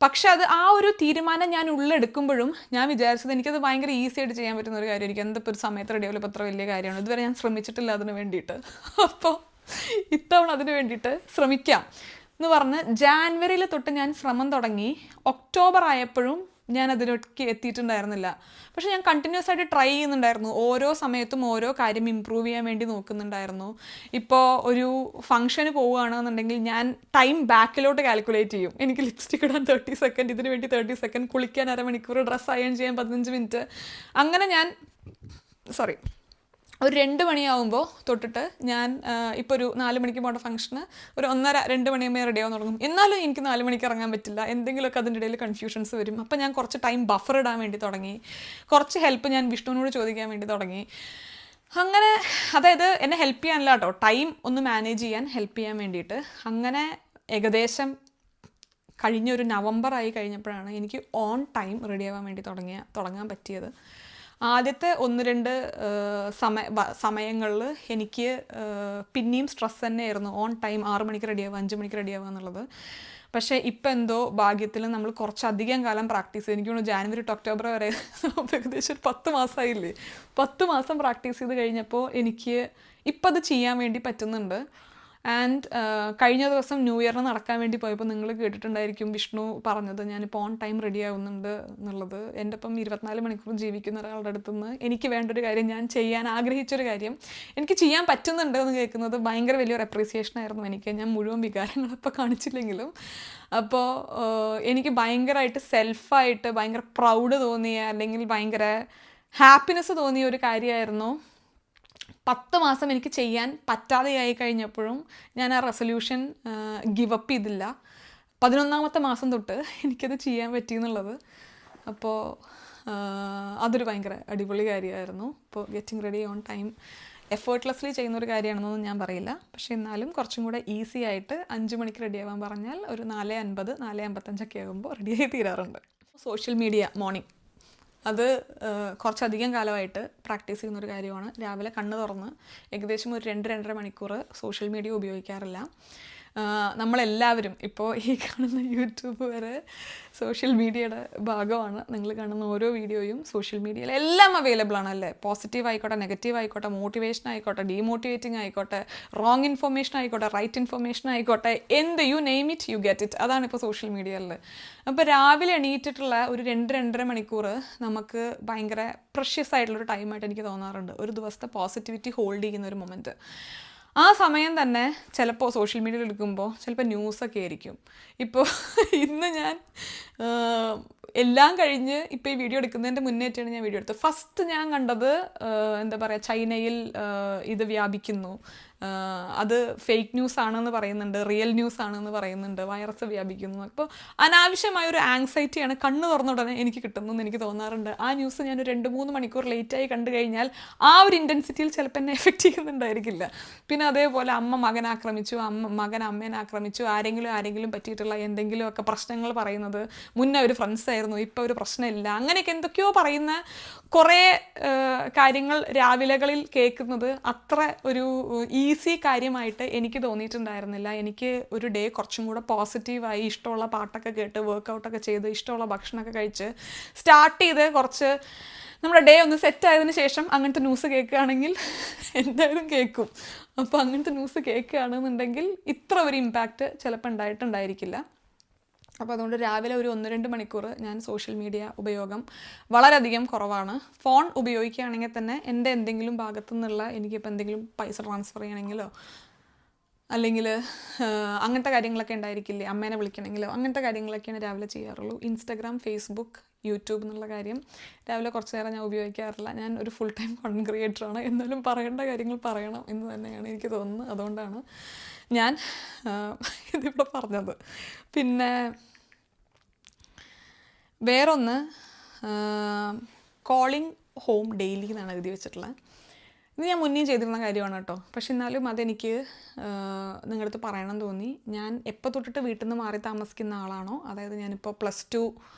പക്ഷെ അത് ആ ഒരു തീരുമാനം ഞാൻ ഉള്ളെടുക്കുമ്പോഴും ഞാൻ വിചാരിച്ചത് എനിക്കത് ഭയങ്കര ഈസി ആയിട്ട് ചെയ്യാൻ പറ്റുന്ന ഒരു കാര്യമായിരിക്കും. എന്തിപ്പോൾ ഒരു സമയത്ത് റെഡിയാവില്ല, ഇപ്പോൾ അത്ര വലിയ കാര്യമാണ്, ഇതുവരെ ഞാൻ ശ്രമിച്ചിട്ടില്ല അതിന് വേണ്ടിയിട്ട്. അപ്പോൾ ഇത്തവണ അതിന് വേണ്ടിയിട്ട് ശ്രമിക്കാം എന്ന് പറഞ്ഞ് ജാനുവരിയിൽ തൊട്ട് ഞാൻ ശ്രമം തുടങ്ങി. ഒക്ടോബർ ആയപ്പോഴും ഞാൻ അതിലേക്ക് എത്തിയിട്ടുണ്ടായിരുന്നില്ല. പക്ഷെ ഞാൻ കണ്ടിന്യൂസ് ആയിട്ട് ട്രൈ ചെയ്യുന്നുണ്ടായിരുന്നു. ഓരോ സമയത്തും ഓരോ കാര്യം ഇമ്പ്രൂവ് ചെയ്യാൻ വേണ്ടി നോക്കുന്നുണ്ടായിരുന്നു. ഇപ്പോൾ ഒരു ഫംഗ്ഷന് പോവുകയാണെന്നുണ്ടെങ്കിൽ ഞാൻ ടൈം ബാക്കിലോട്ട് കാൽക്കുലേറ്റ് ചെയ്യും. എനിക്ക് ലിപ്സ്റ്റിക് ഇടാൻ 30 സെക്കൻഡ്, ഇതിന് വേണ്ടി 30 സെക്കൻഡ്, കുളിക്കാൻ 1/2 മണിക്കൂർ, ഡ്രസ്സ് അയൺ ചെയ്യാൻ 15 മിനിറ്റ്, അങ്ങനെ ഞാൻ ഒരു 2 മണിയാവുമ്പോൾ തൊട്ടിട്ട് ഞാൻ ഇപ്പോൾ ഒരു 4 മണിക്ക് പോകേണ്ട ഫംഗ്ഷന് ഒരു 1:30-2 മണിയാകുമ്പോൾ റെഡിയാവാൻ തുടങ്ങും. എന്നാലും എനിക്ക് 4 മണിക്ക് ഇറങ്ങാൻ പറ്റില്ല, എന്തെങ്കിലുമൊക്കെ അതിൻ്റെ ഇടയിൽ കൺഫ്യൂഷൻസ് വരും. അപ്പോൾ ഞാൻ കുറച്ച് ടൈം ബഫർ ഇടാൻ വേണ്ടി തുടങ്ങി, കുറച്ച് ഹെൽപ്പ് ഞാൻ വിഷ്ണുവിനോട് ചോദിക്കാൻ വേണ്ടി തുടങ്ങി. അങ്ങനെ അതായത് എന്നെ ഹെൽപ്പ് ചെയ്യാനല്ല കേട്ടോ, ടൈം ഒന്ന് മാനേജ് ചെയ്യാൻ ഹെൽപ്പ് ചെയ്യാൻ വേണ്ടിയിട്ട്. അങ്ങനെ ഏകദേശം കഴിഞ്ഞൊരു നവംബർ ആയി കഴിഞ്ഞപ്പോഴാണ് എനിക്ക് ഓൺ ടൈം റെഡിയാവാൻ വേണ്ടി തുടങ്ങാൻ പറ്റിയത്. ആദ്യത്തെ 1-2 സമയങ്ങളിൽ എനിക്ക് പിന്നെയും സ്ട്രെസ് തന്നെയായിരുന്നു. ഓൺ ടൈം 6 മണിക്ക് റെഡിയാവുക, 5 മണിക്ക് റെഡിയാവുക എന്നുള്ളത്. പക്ഷേ ഇപ്പം എന്തോ ഭാഗ്യത്തിൽ നമ്മൾ കുറച്ചധികം കാലം പ്രാക്ടീസ് ചെയ്ത്, എനിക്ക് തോന്നുന്നു ജാനുവരി ടു ഒക്ടോബർ വരെ ഏകദേശം ഒരു 10 മാസമായില്ലേ, 10 മാസം പ്രാക്ടീസ് ചെയ്ത് കഴിഞ്ഞപ്പോൾ എനിക്ക് ഇപ്പം അത് ചെയ്യാൻ വേണ്ടി പറ്റുന്നുണ്ട്. ആൻഡ് കഴിഞ്ഞ ദിവസം ന്യൂ ഇയറിന് നടക്കാൻ വേണ്ടി പോയപ്പോൾ നിങ്ങൾ കേട്ടിട്ടുണ്ടായിരിക്കും വിഷ്ണു പറഞ്ഞത് ഞാനിപ്പോൾ ഓൺ ടൈം റെഡി ആവുന്നുണ്ട് എന്നുള്ളത്. എൻ്റെ ഒപ്പം 24 മണിക്കൂർ ജീവിക്കുന്ന ഒരാളുടെ അടുത്തുനിന്ന് എനിക്ക് വേണ്ടൊരു കാര്യം, ഞാൻ ചെയ്യാൻ ആഗ്രഹിച്ചൊരു കാര്യം എനിക്ക് ചെയ്യാൻ പറ്റുന്നുണ്ട് എന്ന് കേൾക്കുന്നത് ഭയങ്കര വലിയൊരു അപ്രീസിയേഷൻ ആയിരുന്നു എനിക്ക്. ഞാൻ മുഴുവൻ വികാരങ്ങളിപ്പോൾ കാണിച്ചില്ലെങ്കിലും. അപ്പോൾ എനിക്ക് ഭയങ്കരമായിട്ട് സെൽഫായിട്ട് ഭയങ്കര പ്രൗഡ് തോന്നിയ, അല്ലെങ്കിൽ ഭയങ്കര ഹാപ്പിനെസ് തോന്നിയ ഒരു കാര്യമായിരുന്നു 10 മാസം എനിക്ക് ചെയ്യാൻ പറ്റാതെയായി കഴിഞ്ഞപ്പോഴും ഞാൻ ആ റെസൊല്യൂഷൻ ഗിവ് അപ്പ് ചെയ്തില്ല. 11ാമത്തെ മാസം തൊട്ട് എനിക്കത് ചെയ്യാൻ പറ്റിയെന്നുള്ളത്. അപ്പോൾ അതൊരു ഭയങ്കര അടിപൊളി കാര്യമായിരുന്നു. ഇപ്പോൾ getting ready on time effortlessly ചെയ്യുന്നൊരു കാര്യമാണെന്നൊന്നും ഞാൻ പറയില്ല. പക്ഷേ എന്നാലും കുറച്ചും കൂടെ ഈസി ആയിട്ട് 5 മണിക്ക് റെഡിയാവാൻ പറഞ്ഞാൽ ഒരു 4:50, 4:55 ആകുമ്പോൾ റെഡിയായി തീരാറുണ്ട്. സോഷ്യൽ മീഡിയ മോർണിംഗ് അത് കുറച്ചധികം കാലമായിട്ട് പ്രാക്ടീസ് ചെയ്യുന്നൊരു കാര്യമാണ്. രാവിലെ കണ്ണ് തുറന്ന് ഏകദേശം ഒരു 2-2.5 മണിക്കൂർ സോഷ്യൽ മീഡിയ ഉപയോഗിക്കാറില്ല. നമ്മളെല്ലാവരും ഇപ്പോൾ ഈ കാണുന്ന യൂട്യൂബ് വരെ സോഷ്യൽ മീഡിയയുടെ ഭാഗമാണ്. നിങ്ങൾ കാണുന്ന ഓരോ വീഡിയോയും സോഷ്യൽ മീഡിയയിൽ എല്ലാം അവൈലബിൾ ആണല്ലേ. പോസിറ്റീവ് ആയിക്കോട്ടെ, നെഗറ്റീവ് ആയിക്കോട്ടെ, മോട്ടിവേഷൻ ആയിക്കോട്ടെ, ഡീമോട്ടിവേറ്റിംഗ് ആയിക്കോട്ടെ, റോങ് ഇൻഫർമേഷൻ ആയിക്കോട്ടെ, റൈറ്റ് ഇൻഫർമേഷൻ ആയിക്കോട്ടെ, എന്ത് you name it you get it, അതാണ് ഇപ്പോൾ സോഷ്യൽ മീഡിയയിൽ. അപ്പോൾ രാവിലെ എണീറ്റിട്ടുള്ള ഒരു 2-2.5 മണിക്കൂർ നമുക്ക് ഭയങ്കര പ്രഷ്യസ് ആയിട്ടുള്ളൊരു ടൈമായിട്ട് എനിക്ക് തോന്നാറുണ്ട്. ഒരു ദിവസത്തെ പോസിറ്റിവിറ്റി ഹോൾഡ് ചെയ്യുന്ന ഒരു മൊമെൻറ്റ്. ആ സമയം തന്നെ ചിലപ്പോൾ സോഷ്യൽ മീഡിയയിൽ എടുക്കുമ്പോൾ ചിലപ്പോൾ ന്യൂസൊക്കെ ആയിരിക്കും. ഇപ്പോൾ ഇന്ന് ഞാൻ എല്ലാം കഴിഞ്ഞ് ഇപ്പോൾ ഈ വീഡിയോ എടുക്കുന്നതിൻ്റെ മുന്നേറ്റാണ് ഞാൻ വീഡിയോ എടുത്തത്. ഫസ്റ്റ് ഞാൻ കണ്ടത് എന്താ പറയുക, ചൈനയിൽ ഇത് വ്യാപിക്കുന്നു, അത് ഫേക്ക് ന്യൂസ് ആണെന്ന് പറയുന്നുണ്ട്, റിയൽ ന്യൂസ് ആണെന്ന് പറയുന്നുണ്ട്, വൈറസ് വ്യാപിക്കുന്നു. അപ്പോൾ അനാവശ്യമായൊരു ആങ്സൈറ്റിയാണ് കണ്ണ് തുറന്ന ഉടനെ എനിക്ക് കിട്ടുന്നതെന്ന് എനിക്ക് തോന്നാറുണ്ട്. ആ ന്യൂസ് ഞാൻ ഒരു 2-3 മണിക്കൂർ ലേറ്റായി കണ്ടു കഴിഞ്ഞാൽ ആ ഒരു ഇൻറ്റൻസിറ്റിയിൽ ചിലപ്പോൾ എന്നെ എഫക്റ്റ് ചെയ്യുന്നുണ്ടായിരിക്കില്ല. പിന്നെ അതേപോലെ അമ്മ മകനെ ആക്രമിച്ചു, മകൻ അമ്മേനെ ആക്രമിച്ചു, ആരെങ്കിലും പറ്റിയിട്ടുള്ള എന്തെങ്കിലുമൊക്കെ പ്രശ്നങ്ങൾ പറയുന്നത്, മുന്നേ ഒരു ഫ്രണ്ട്സ് ആയിരുന്നു ഇപ്പോൾ ഒരു പ്രശ്നമില്ല, അങ്ങനെയൊക്കെ എന്തൊക്കെയോ പറയുന്ന കുറേ കാര്യങ്ങൾ രാവിലെകളിൽ കേൾക്കുന്നത് അത്ര ഒരു ഈസി കാര്യമായിട്ട് എനിക്ക് തോന്നിയിട്ടുണ്ടായിരുന്നില്ല. എനിക്ക് ഒരു ഡേ കുറച്ചും കൂടെ പോസിറ്റീവായി ഇഷ്ടമുള്ള പാട്ടൊക്കെ കേട്ട് വർക്കൗട്ടൊക്കെ ചെയ്ത് ഇഷ്ടമുള്ള ഭക്ഷണമൊക്കെ കഴിച്ച് സ്റ്റാർട്ട് ചെയ്ത് കുറച്ച് നമ്മുടെ ഡേ ഒന്ന് സെറ്റായതിനു ശേഷം അങ്ങനത്തെ ന്യൂസ് കേൾക്കുകയാണെങ്കിൽ എന്തായാലും കേൾക്കും. അപ്പോൾ അങ്ങനത്തെ ന്യൂസ് കേൾക്കുകയാണെന്നുണ്ടെങ്കിൽ ഇത്ര ഒരു ഇമ്പാക്റ്റ് ചിലപ്പോൾ ഉണ്ടായിട്ടുണ്ടായിരിക്കില്ല. അപ്പോൾ അതുകൊണ്ട് രാവിലെ ഒരു 1-2 മണിക്കൂർ ഞാൻ സോഷ്യൽ മീഡിയ ഉപയോഗം വളരെയധികം കുറവാണ്. ഫോൺ ഉപയോഗിക്കുകയാണെങ്കിൽ തന്നെ എൻ്റെ എന്തെങ്കിലും ഭാഗത്തു നിന്നുള്ള എനിക്കിപ്പോൾ എന്തെങ്കിലും പൈസ ട്രാൻസ്ഫർ ചെയ്യണമെങ്കിലോ അല്ലെങ്കിൽ അങ്ങനത്തെ കാര്യങ്ങളൊക്കെ ഉണ്ടായിരിക്കില്ലേ, അമ്മേനെ വിളിക്കണമെങ്കിലോ അങ്ങനത്തെ കാര്യങ്ങളൊക്കെയാണ് രാവിലെ ചെയ്യാറുള്ളൂ. ഇൻസ്റ്റഗ്രാം, ഫേസ്ബുക്ക്, യൂട്യൂബ് എന്നുള്ള കാര്യം രാവിലെ കുറച്ച് നേരം ഞാൻ ഉപയോഗിക്കാറില്ല. ഞാൻ ഒരു ഫുൾ ടൈം കോണ്ടന്റ് ക്രിയേറ്ററാണ്, എന്നാലും പറയേണ്ട കാര്യങ്ങൾ പറയണം എന്ന് തന്നെയാണ് എനിക്ക് തോന്നുന്നത്. അതുകൊണ്ടാണ് ഞാൻ ഇതിവിടെ പറഞ്ഞത്. പിന്നെ വേറൊന്ന് കോളിംഗ് ഹോം ഡെയിലി എന്നാണ് എഴുതി വെച്ചിട്ടുള്ളത്. ഇത് ഞാൻ മുന്നേ ചെയ്തിരുന്ന കാര്യമാണ് കേട്ടോ. പക്ഷെ എന്നാലും അതെനിക്ക് നിങ്ങളുടെ അടുത്ത് പറയണം തോന്നി. ഞാൻ എപ്പോൾ തൊട്ടിട്ട് വീട്ടിൽ നിന്ന് മാറി താമസിക്കുന്ന ആളാണോ, അതായത് ഞാനിപ്പോൾ +2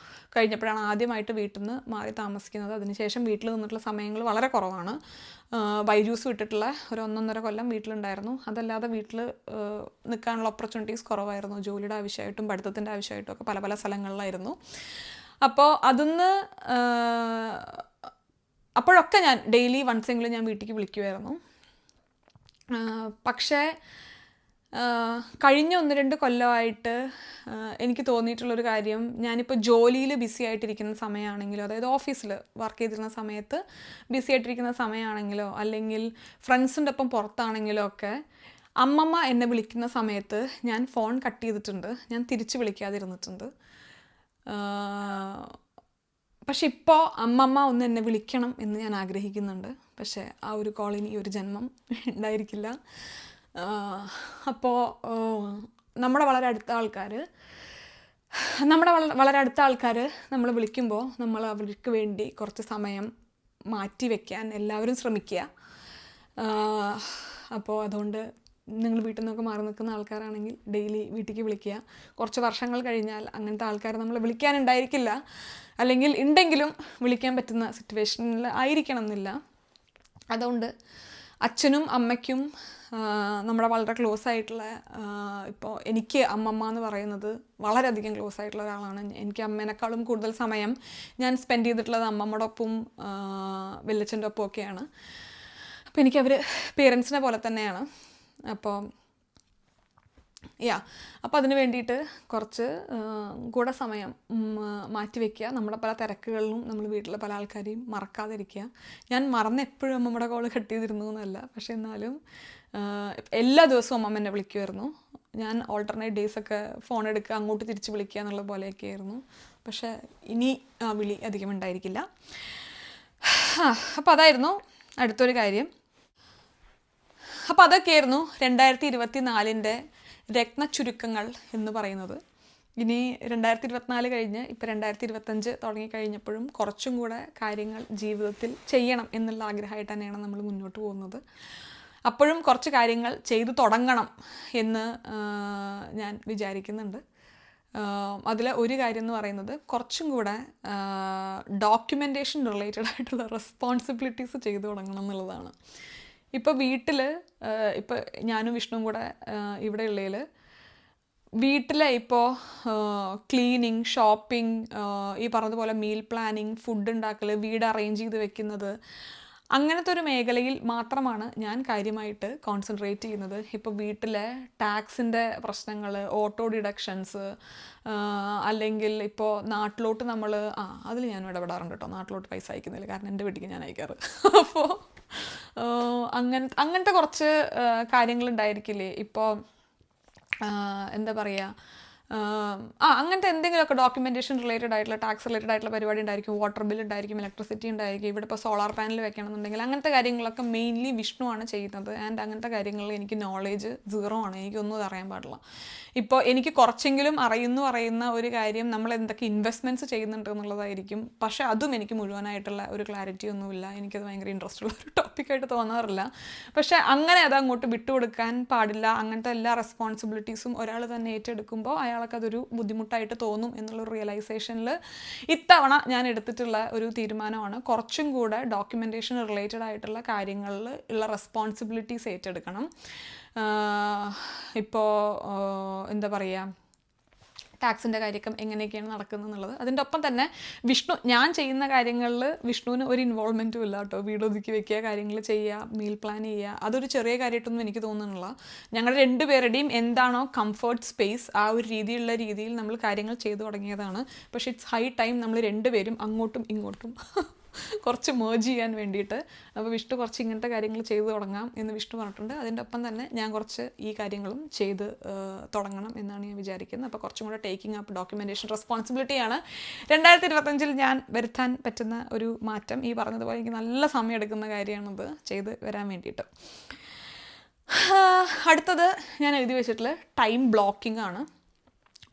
കഴിഞ്ഞപ്പോഴാണ് ആദ്യമായിട്ട് വീട്ടിൽ നിന്ന് മാറി താമസിക്കുന്നത്. അതിനുശേഷം വീട്ടിൽ നിന്നിട്ടുള്ള സമയങ്ങൾ വളരെ കുറവാണ്. ബൈജൂസ് വിട്ടിട്ടുള്ള ഒരു 1.5 കൊല്ലം വീട്ടിലുണ്ടായിരുന്നു. അതല്ലാതെ വീട്ടിൽ നിൽക്കാനുള്ള ഓപ്പർച്യൂണിറ്റീസ് കുറവായിരുന്നു. ജോലിയുടെ ആവശ്യമായിട്ടും പഠിത്തത്തിൻ്റെ ആവശ്യമായിട്ടും ഒക്കെ പല പല സ്ഥലങ്ങളിലായിരുന്നു. അപ്പോൾ അപ്പോഴൊക്കെ ഞാൻ ഡെയിലി വൺസെങ്കിലും ഞാൻ വീട്ടിലേക്ക് വിളിക്കുമായിരുന്നു. പക്ഷേ കഴിഞ്ഞ 1-2 കൊല്ലമായിട്ട് എനിക്ക് തോന്നിയിട്ടുള്ളൊരു കാര്യം, ഞാനിപ്പോൾ ജോലിയിൽ ബിസി ആയിട്ടിരിക്കുന്ന സമയമാണെങ്കിലോ, അതായത് ഓഫീസിൽ വർക്ക് ചെയ്തിരുന്ന സമയത്ത് ബിസി ആയിട്ടിരിക്കുന്ന സമയമാണെങ്കിലോ, അല്ലെങ്കിൽ ഫ്രണ്ട്സിൻ്റെ ഒപ്പം പുറത്താണെങ്കിലോ ഒക്കെ അമ്മമ്മ എന്നെ വിളിക്കുന്ന സമയത്ത് ഞാൻ ഫോൺ കട്ട് ചെയ്തിട്ടുണ്ട്, ഞാൻ തിരിച്ച് വിളിക്കാതിരുന്നിട്ടുണ്ട്. പക്ഷെ ഇപ്പോൾ അമ്മമ്മ ഒന്ന് എന്നെ വിളിക്കണം എന്ന് ഞാൻ ആഗ്രഹിക്കുന്നുണ്ട്. പക്ഷേ ആ ഒരു കോൾ ഇനി ഒരു ജന്മം ഉണ്ടായിരിക്കില്ല. അപ്പോൾ നമ്മുടെ വളരെ അടുത്ത ആൾക്കാർ നമ്മൾ വിളിക്കുമ്പോൾ നമ്മൾ അവർക്ക് വേണ്ടി കുറച്ച് സമയം മാറ്റി വയ്ക്കാൻ എല്ലാവരും ശ്രമിക്കുക. അപ്പോൾ അതുകൊണ്ട് നിങ്ങൾ വീട്ടിൽ നിന്നൊക്കെ മാറി നിൽക്കുന്ന ആൾക്കാരാണെങ്കിൽ ഡെയിലി വീട്ടിലേക്ക് വിളിക്കുക. കുറച്ച് വർഷങ്ങൾ കഴിഞ്ഞാൽ അങ്ങനത്തെ ആൾക്കാർ നമ്മൾ വിളിക്കാനുണ്ടായിരിക്കില്ല, അല്ലെങ്കിൽ ഉണ്ടെങ്കിലും വിളിക്കാൻ പറ്റുന്ന സിറ്റുവേഷനിൽ ആയിരിക്കണം എന്നില്ല. അതുകൊണ്ട് അച്ഛനും അമ്മയ്ക്കും നമ്മുടെ വളരെ ക്ലോസ് ആയിട്ടുള്ള, ഇപ്പോൾ എനിക്ക് അമ്മമ്മ എന്ന് പറയുന്നത് വളരെയധികം ക്ലോസ് ആയിട്ടുള്ള ഒരാളാണ്. എനിക്ക് അമ്മേനേക്കാളും കൂടുതൽ സമയം ഞാൻ സ്പെൻഡ് ചെയ്തിട്ടുള്ളത് അമ്മമ്മയുടെ ഒപ്പവും വല്യച്ഛൻ്റെ ഒപ്പം ഒക്കെയാണ്. അപ്പോൾ എനിക്കവർ പേരൻസിനെ പോലെ തന്നെയാണ്. അപ്പോൾ അതിന് വേണ്ടിയിട്ട് കുറച്ച് കൂടെ സമയം മാറ്റിവെക്കുക. നമ്മുടെ പല തിരക്കുകളിലും നമ്മൾ വീട്ടിലെ പല ആൾക്കാരെയും മറക്കാതിരിക്കുക. ഞാൻ മറന്ന് എപ്പോഴും അമ്മമ്മയുടെ കോൾ കട്ട് ചെയ്തിരുന്നു എന്നല്ല, പക്ഷെ എന്നാലും എല്ലാ ദിവസവും അമ്മമ്മ എന്നെ വിളിക്കുമായിരുന്നു. ഞാൻ ഓൾട്ടർനേറ്റ് ഡേയ്സൊക്കെ ഫോൺ എടുക്കുക, അങ്ങോട്ട് തിരിച്ച് വിളിക്കുക എന്നുള്ള പോലെയൊക്കെ ആയിരുന്നു. പക്ഷേ ഇനി ആ വിളി അധികം ഉണ്ടായിരിക്കില്ല. അപ്പോൾ അതായിരുന്നു അടുത്തൊരു കാര്യം. അപ്പോൾ അതൊക്കെയായിരുന്നു 2024 രത്നച്ചുരുക്കങ്ങൾ എന്ന് പറയുന്നത്. ഇനി 2024 കഴിഞ്ഞ് ഇപ്പോൾ 2025 തുടങ്ങിക്കഴിഞ്ഞപ്പോഴും കുറച്ചും കൂടെ കാര്യങ്ങൾ ജീവിതത്തിൽ ചെയ്യണം എന്നുള്ള ആഗ്രഹമായിട്ട് തന്നെയാണ് നമ്മൾ മുന്നോട്ട് പോകുന്നത്. അപ്പോഴും കുറച്ച് കാര്യങ്ങൾ ചെയ്തു തുടങ്ങണം എന്ന് ഞാൻ വിചാരിക്കുന്നുണ്ട്. അതിൽ ഒരു കാര്യം എന്ന് പറയുന്നത് കുറച്ചും കൂടെ ഡോക്യുമെൻറ്റേഷൻ റിലേറ്റഡ് ആയിട്ടുള്ള റെസ്പോൺസിബിലിറ്റീസ് ചെയ്തു തുടങ്ങണം എന്നുള്ളതാണ്. ഇപ്പോൾ വീട്ടിൽ ഇപ്പോൾ ഞാനും വിഷ്ണുവും കൂടെ ഇവിടെ ഉള്ളതിൽ വീട്ടിലെ ഇപ്പോൾ ക്ലീനിങ്, ഷോപ്പിംഗ്, ഈ പറഞ്ഞതുപോലെ മീൽ പ്ലാനിങ്, ഫുഡ് ഉണ്ടാക്കൽ, വീട് അറേഞ്ച് ചെയ്ത് വെക്കുന്നത്, അങ്ങനത്തെ ഒരു മേഖലയിൽ മാത്രമാണ് ഞാൻ കാര്യമായിട്ട് കോൺസെൻട്രേറ്റ് ചെയ്യുന്നത്. ഇപ്പോൾ വീട്ടിലെ ടാക്സിൻ്റെ പ്രശ്നങ്ങൾ, ഓട്ടോ ഡിഡക്ഷൻസ്, അല്ലെങ്കിൽ ഇപ്പോൾ നാട്ടിലോട്ട് നമ്മൾ അതിൽ ഞാൻ ഇടപെടാറുണ്ട് കേട്ടോ. നാട്ടിലോട്ട് പൈസ അയക്കുന്നില്ല, കാരണം എൻ്റെ വീട്ടിലേക്ക് ഞാൻ അയക്കാറ്. അപ്പോൾ അങ്ങനത്തെ കുറച്ച് കാര്യങ്ങളുണ്ടായിരിക്കില്ലേ. ഇപ്പോൾ എന്താ പറയുക, അങ്ങനത്തെ എന്തെങ്കിലുമൊക്കെ ഡോക്യുമെൻറ്റേഷൻ റിലേറ്റഡ് ആയിട്ടുള്ള, ടാക്സ് റിലേറ്റഡ് ആയിട്ടുള്ള പരിപാടി ഉണ്ടായിരിക്കും. വാട്ടർ ബിൽ ഉണ്ടായിരിക്കും, ഇലക്ട്രിസിറ്റി ഉണ്ടായിരിക്കും. ഇവിടെ ഇപ്പോൾ സോളാർ പാനൽ വെക്കണമെന്നുണ്ടെങ്കിൽ അങ്ങനത്തെ കാര്യങ്ങളൊക്കെ മെയിൻലി വിഷ്ണു ആണ് ചെയ്യുന്നത്. ആൻഡ് അങ്ങനത്തെ കാര്യങ്ങളിൽ എനിക്ക് നോളേജ് 0 ആണ്, എനിക്കൊന്നും അറിയാൻ പാടില്ല. ഇപ്പോൾ എനിക്ക് കുറച്ചെങ്കിലും അറിയുന്ന ഒരു കാര്യം നമ്മൾ എന്തൊക്കെ ഇൻവെസ്റ്റ്മെൻറ്റ്സ് ചെയ്യുന്നുണ്ട് എന്നുള്ളതായിരിക്കും. പക്ഷേ അതും എനിക്ക് മുഴുവനായിട്ടുള്ള ഒരു ക്ലാരിറ്റി ഒന്നുമില്ല. എനിക്കത് ഭയങ്കര ഇൻട്രസ്റ്റ് ഉള്ള ഒരു ടോപ്പിക്കായിട്ട് തോന്നാറില്ല. പക്ഷേ അങ്ങനെ അത് അങ്ങോട്ട് വിട്ടുകൊടുക്കാൻ പാടില്ല. അങ്ങനത്തെ എല്ലാ റെസ്പോൺസിബിലിറ്റീസും ഒരാൾ തന്നെ ഏറ്റെടുക്കുമ്പോൾ അയാൾക്ക് അതൊരു ബുദ്ധിമുട്ടായിട്ട് തോന്നും എന്നുള്ളൊരു റിയലൈസേഷനിൽ ഇത്തവണ ഞാൻ എടുത്തിട്ടുള്ള ഒരു തീരുമാനമാണ് കുറച്ചും കൂടെ ഡോക്യുമെൻറ്റേഷൻ റിലേറ്റഡ് ആയിട്ടുള്ള കാര്യങ്ങളിൽ ഉള്ള റെസ്പോൺസിബിലിറ്റീസ് ഏറ്റെടുക്കണം. ഇപ്പോൾ എന്താ പറയുക, ടാക്സിൻ്റെ കാര്യമൊക്കെ എങ്ങനെയൊക്കെയാണ് നടക്കുന്നത് എന്നുള്ളത്. അതിൻ്റെ ഒപ്പം തന്നെ ഞാൻ ചെയ്യുന്ന കാര്യങ്ങളിൽ വിഷ്ണുവിന് ഒരു ഇൻവോൾവ്മെൻറ്റും ഇല്ല കേട്ടോ. വീട് ഒതുക്കി വെക്കുക, കാര്യങ്ങൾ ചെയ്യുക, മീൽ പ്ലാൻ ചെയ്യുക, അതൊരു ചെറിയ കാര്യമായിട്ടൊന്നും എനിക്ക് തോന്നുന്നില്ല. ഞങ്ങളുടെ 2 പേരുടെയും എന്താണോ കംഫർട്ട് സ്പേസ്, ആ ഒരു രീതിയിൽ നമ്മൾ കാര്യങ്ങൾ ചെയ്തു തുടങ്ങിയതാണ്. പക്ഷേ ഇറ്റ്സ് ഹൈ ടൈം നമ്മൾ 2 പേരും അങ്ങോട്ടും ഇങ്ങോട്ടും കുറച്ച് മേർജ് ചെയ്യാൻ വേണ്ടിയിട്ട്. അപ്പോൾ വിഷ്ണു കുറച്ച് ഇങ്ങനത്തെ കാര്യങ്ങൾ ചെയ്തു തുടങ്ങാം എന്ന് വിഷ്ണു പറഞ്ഞിട്ടുണ്ട്. അതിൻ്റെ ഒപ്പം തന്നെ ഞാൻ കുറച്ച് ഈ കാര്യങ്ങളും ചെയ്ത് തുടങ്ങണം എന്നാണ് ഞാൻ വിചാരിക്കുന്നത്. അപ്പോൾ കുറച്ചും കൂടെ ടേക്കിംഗ് അപ്പ് ഡോക്യുമെൻറ്റേഷൻ റെസ്പോൺസിബിലിറ്റിയാണ് 2025 ഞാൻ വരുത്താൻ പറ്റുന്ന ഒരു മാറ്റം. ഈ പറഞ്ഞതുപോലെ എനിക്ക് നല്ല സമയം എടുക്കുന്ന കാര്യമാണത് ചെയ്ത് വരാൻ വേണ്ടിയിട്ട്. അടുത്തത് ഞാൻ എഴുതി വെച്ചിട്ടുള്ള ടൈം ബ്ലോക്കിംഗ് ആണ്.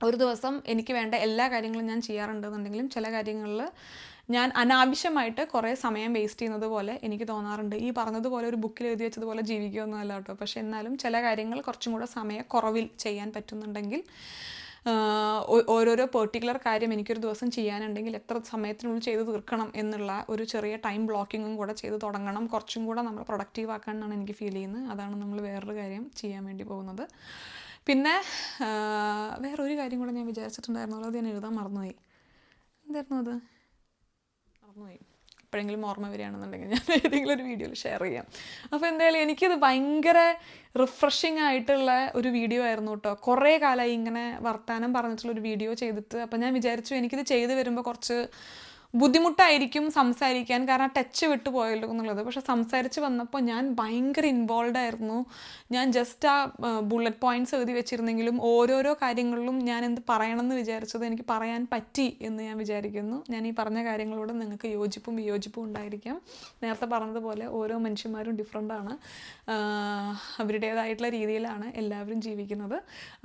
ഒരു ദിവസം എനിക്ക് വേണ്ട എല്ലാ കാര്യങ്ങളും ഞാൻ ചെയ്യാറുണ്ടെന്നുണ്ടെങ്കിലും ചില കാര്യങ്ങളിൽ ഞാൻ അനാവശ്യമായിട്ട് കുറേ സമയം വേസ്റ്റ് ചെയ്യുന്നത് പോലെ എനിക്ക് തോന്നാറുണ്ട്. ഈ പറഞ്ഞതുപോലെ ഒരു ബുക്കിൽ എഴുതി വെച്ചതുപോലെ ജീവിക്കുകയൊന്നുമല്ല കേട്ടോ. പക്ഷേ എന്നാലും ചില കാര്യങ്ങൾ കുറച്ചും കൂടെ സമയക്കുറവിൽ ചെയ്യാൻ പറ്റുന്നുണ്ടെങ്കിൽ, ഓരോരോ പെർട്ടിക്കുലർ കാര്യം എനിക്കൊരു ദിവസം ചെയ്യാനുണ്ടെങ്കിൽ എത്ര സമയത്തിനുള്ളിൽ ചെയ്ത് തീർക്കണം എന്നുള്ള ഒരു ചെറിയ ടൈം ബ്ലോക്കിങ്ങും കൂടെ ചെയ്ത് തുടങ്ങണം. കുറച്ചും കൂടെ നമ്മൾ പ്രൊഡക്റ്റീവ് ആക്കാൻ എന്നാണ് എനിക്ക് ഫീൽ ചെയ്യുന്നത്. അതാണ് നമ്മൾ വേറൊരു കാര്യം ചെയ്യാൻ വേണ്ടി പോകുന്നത്. പിന്നെ വേറൊരു കാര്യം കൂടെ ഞാൻ വിചാരിച്ചിട്ടുണ്ടായിരുന്നു, അത് ഞാൻ എഴുതാൻ മറന്നുപോയി. എന്തായിരുന്നു അത്? മറന്നുപോയി. എപ്പോഴെങ്കിലും ഓർമ്മ വരികയാണെന്നുണ്ടെങ്കിൽ ഞാൻ ഏതെങ്കിലും ഒരു വീഡിയോയിൽ ഷെയർ ചെയ്യാം. അപ്പോൾ എന്തായാലും എനിക്കിത് ഭയങ്കര റിഫ്രഷിങ് ആയിട്ടുള്ള ഒരു വീഡിയോ ആയിരുന്നു കേട്ടോ. കുറേ കാലമായി ഇങ്ങനെ വർത്താനം പറഞ്ഞിട്ടുള്ളൊരു വീഡിയോ ചെയ്തിട്ട്. അപ്പോൾ ഞാൻ വിചാരിച്ചു എനിക്കിത് ചെയ്ത് വരുമ്പോൾ കുറച്ച് ബുദ്ധിമുട്ടായിരിക്കും സംസാരിക്കാൻ, കാരണം ടച്ച് വിട്ടു പോയല്ലോ എന്നുള്ളത്. പക്ഷെ സംസാരിച്ച് വന്നപ്പോൾ ഞാൻ ഭയങ്കര ഇൻവോൾവ് ആയിരുന്നു. ഞാൻ ജസ്റ്റ് ആ ബുള്ളറ്റ് പോയിൻറ്റ്സ് എഴുതി വെച്ചിരുന്നെങ്കിലും ഓരോരോ കാര്യങ്ങളിലും ഞാൻ എന്ത് പറയണമെന്ന് വിചാരിച്ചത് എനിക്ക് പറയാൻ പറ്റി എന്ന് ഞാൻ വിചാരിക്കുന്നു. ഞാൻ ഈ പറഞ്ഞ കാര്യങ്ങളോട് നിങ്ങൾക്ക് യോജിപ്പും വിയോജിപ്പും ഉണ്ടായിരിക്കാം. നേരത്തെ പറഞ്ഞതുപോലെ ഓരോ മനുഷ്യന്മാരും ഡിഫറെൻ്റാണ്. അവരുടേതായിട്ടുള്ള രീതിയിലാണ് എല്ലാവരും ജീവിക്കുന്നത്.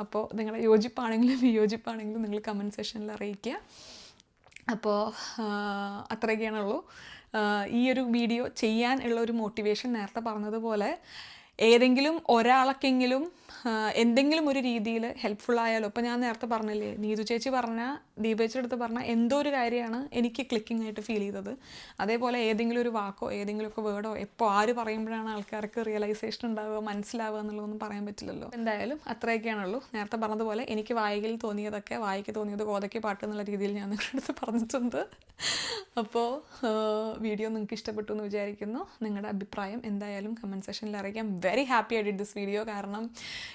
അപ്പോൾ നിങ്ങളുടെ യോജിപ്പാണെങ്കിലും വിയോജിപ്പാണെങ്കിലും നിങ്ങൾ കമൻറ്റ് സെക്ഷനിൽ അറിയിക്കുക. അപ്പോൾ അത്രയൊക്കെയാണുള്ളൂ. ഈ ഒരു വീഡിയോ ചെയ്യാൻ ഉള്ള ഒരു മോട്ടിവേഷൻ നേരത്തെ പറഞ്ഞതുപോലെ ഏതെങ്കിലും ഒരാൾക്കെങ്കിലും എന്തെങ്കിലും ഒരു രീതിയിൽ ഹെൽപ്ഫുൾ ആയാലോ. ഇപ്പോൾ ഞാൻ നേരത്തെ പറഞ്ഞില്ലേ, നീതു ചേച്ചി പറഞ്ഞ, ദീപേച്ചിയുടെ അടുത്ത് പറഞ്ഞ എന്തോ ഒരു കാര്യമാണ് എനിക്ക് ക്ലിക്കിംഗ് ആയിട്ട് ഫീൽ ചെയ്തത്. അതേപോലെ ഏതെങ്കിലും ഒരു വാക്കോ ഏതെങ്കിലുമൊക്കെ വേർഡോ എപ്പോൾ ആര് പറയുമ്പോഴാണ് ആൾക്കാർക്ക് റിയലൈസേഷൻ ഉണ്ടാവുക, മനസ്സിലാവുക എന്നുള്ളതൊന്നും പറയാൻ പറ്റില്ലല്ലോ. എന്തായാലും അത്രയൊക്കെയാണുള്ളൂ. നേരത്തെ പറഞ്ഞതുപോലെ എനിക്ക് വായികയിൽ തോന്നിയതൊക്കെ, വായിക്ക് തോന്നിയത് കോതയ്ക്ക് പാട്ട് എന്നുള്ള രീതിയിൽ ഞാൻ നിങ്ങളുടെ അടുത്ത് പറഞ്ഞിട്ടുണ്ട്. അപ്പോൾ വീഡിയോ നിങ്ങൾക്ക് ഇഷ്ടപ്പെട്ടു എന്ന് വിചാരിക്കുന്നു. നിങ്ങളുടെ അഭിപ്രായം എന്തായാലും കമൻറ്റ് സെക്ഷനിൽ അറിയിക്കാം. Very happy I did this video. കാരണം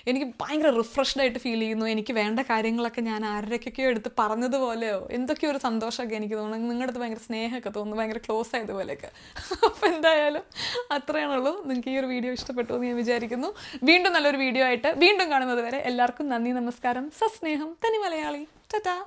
എനിക്ക് ഭയങ്കര റിഫ്രഷ്ഡ് ആയിട്ട് ഫീൽ ചെയ്യുന്നു. എനിക്ക് വേണ്ട കാര്യങ്ങളൊക്കെ ഞാൻ ആരുടെയൊക്കെയോ എടുത്ത് പറഞ്ഞതുപോലെയോ എന്തൊക്കെയോ ഒരു സന്തോഷമൊക്കെ എനിക്ക് തോന്നുന്നു. നിങ്ങളുടെ അടുത്ത് ഭയങ്കര സ്നേഹമൊക്കെ തോന്നുന്നു, ഭയങ്കര ക്ലോസ് ആയതുപോലെയൊക്കെ. അപ്പോൾ എന്തായാലും അത്രയാണുള്ളൂ. നിങ്ങൾക്ക് ഈ ഒരു വീഡിയോ ഇഷ്ടപ്പെട്ടു എന്ന് ഞാൻ വിചാരിക്കുന്നു. വീണ്ടും നല്ലൊരു വീഡിയോ ആയിട്ട് വീണ്ടും കാണുന്നത് വരെ എല്ലാവർക്കും നന്ദി, നമസ്കാരം, സസ്നേഹം, തനി മലയാളി. ടാറ്റാ.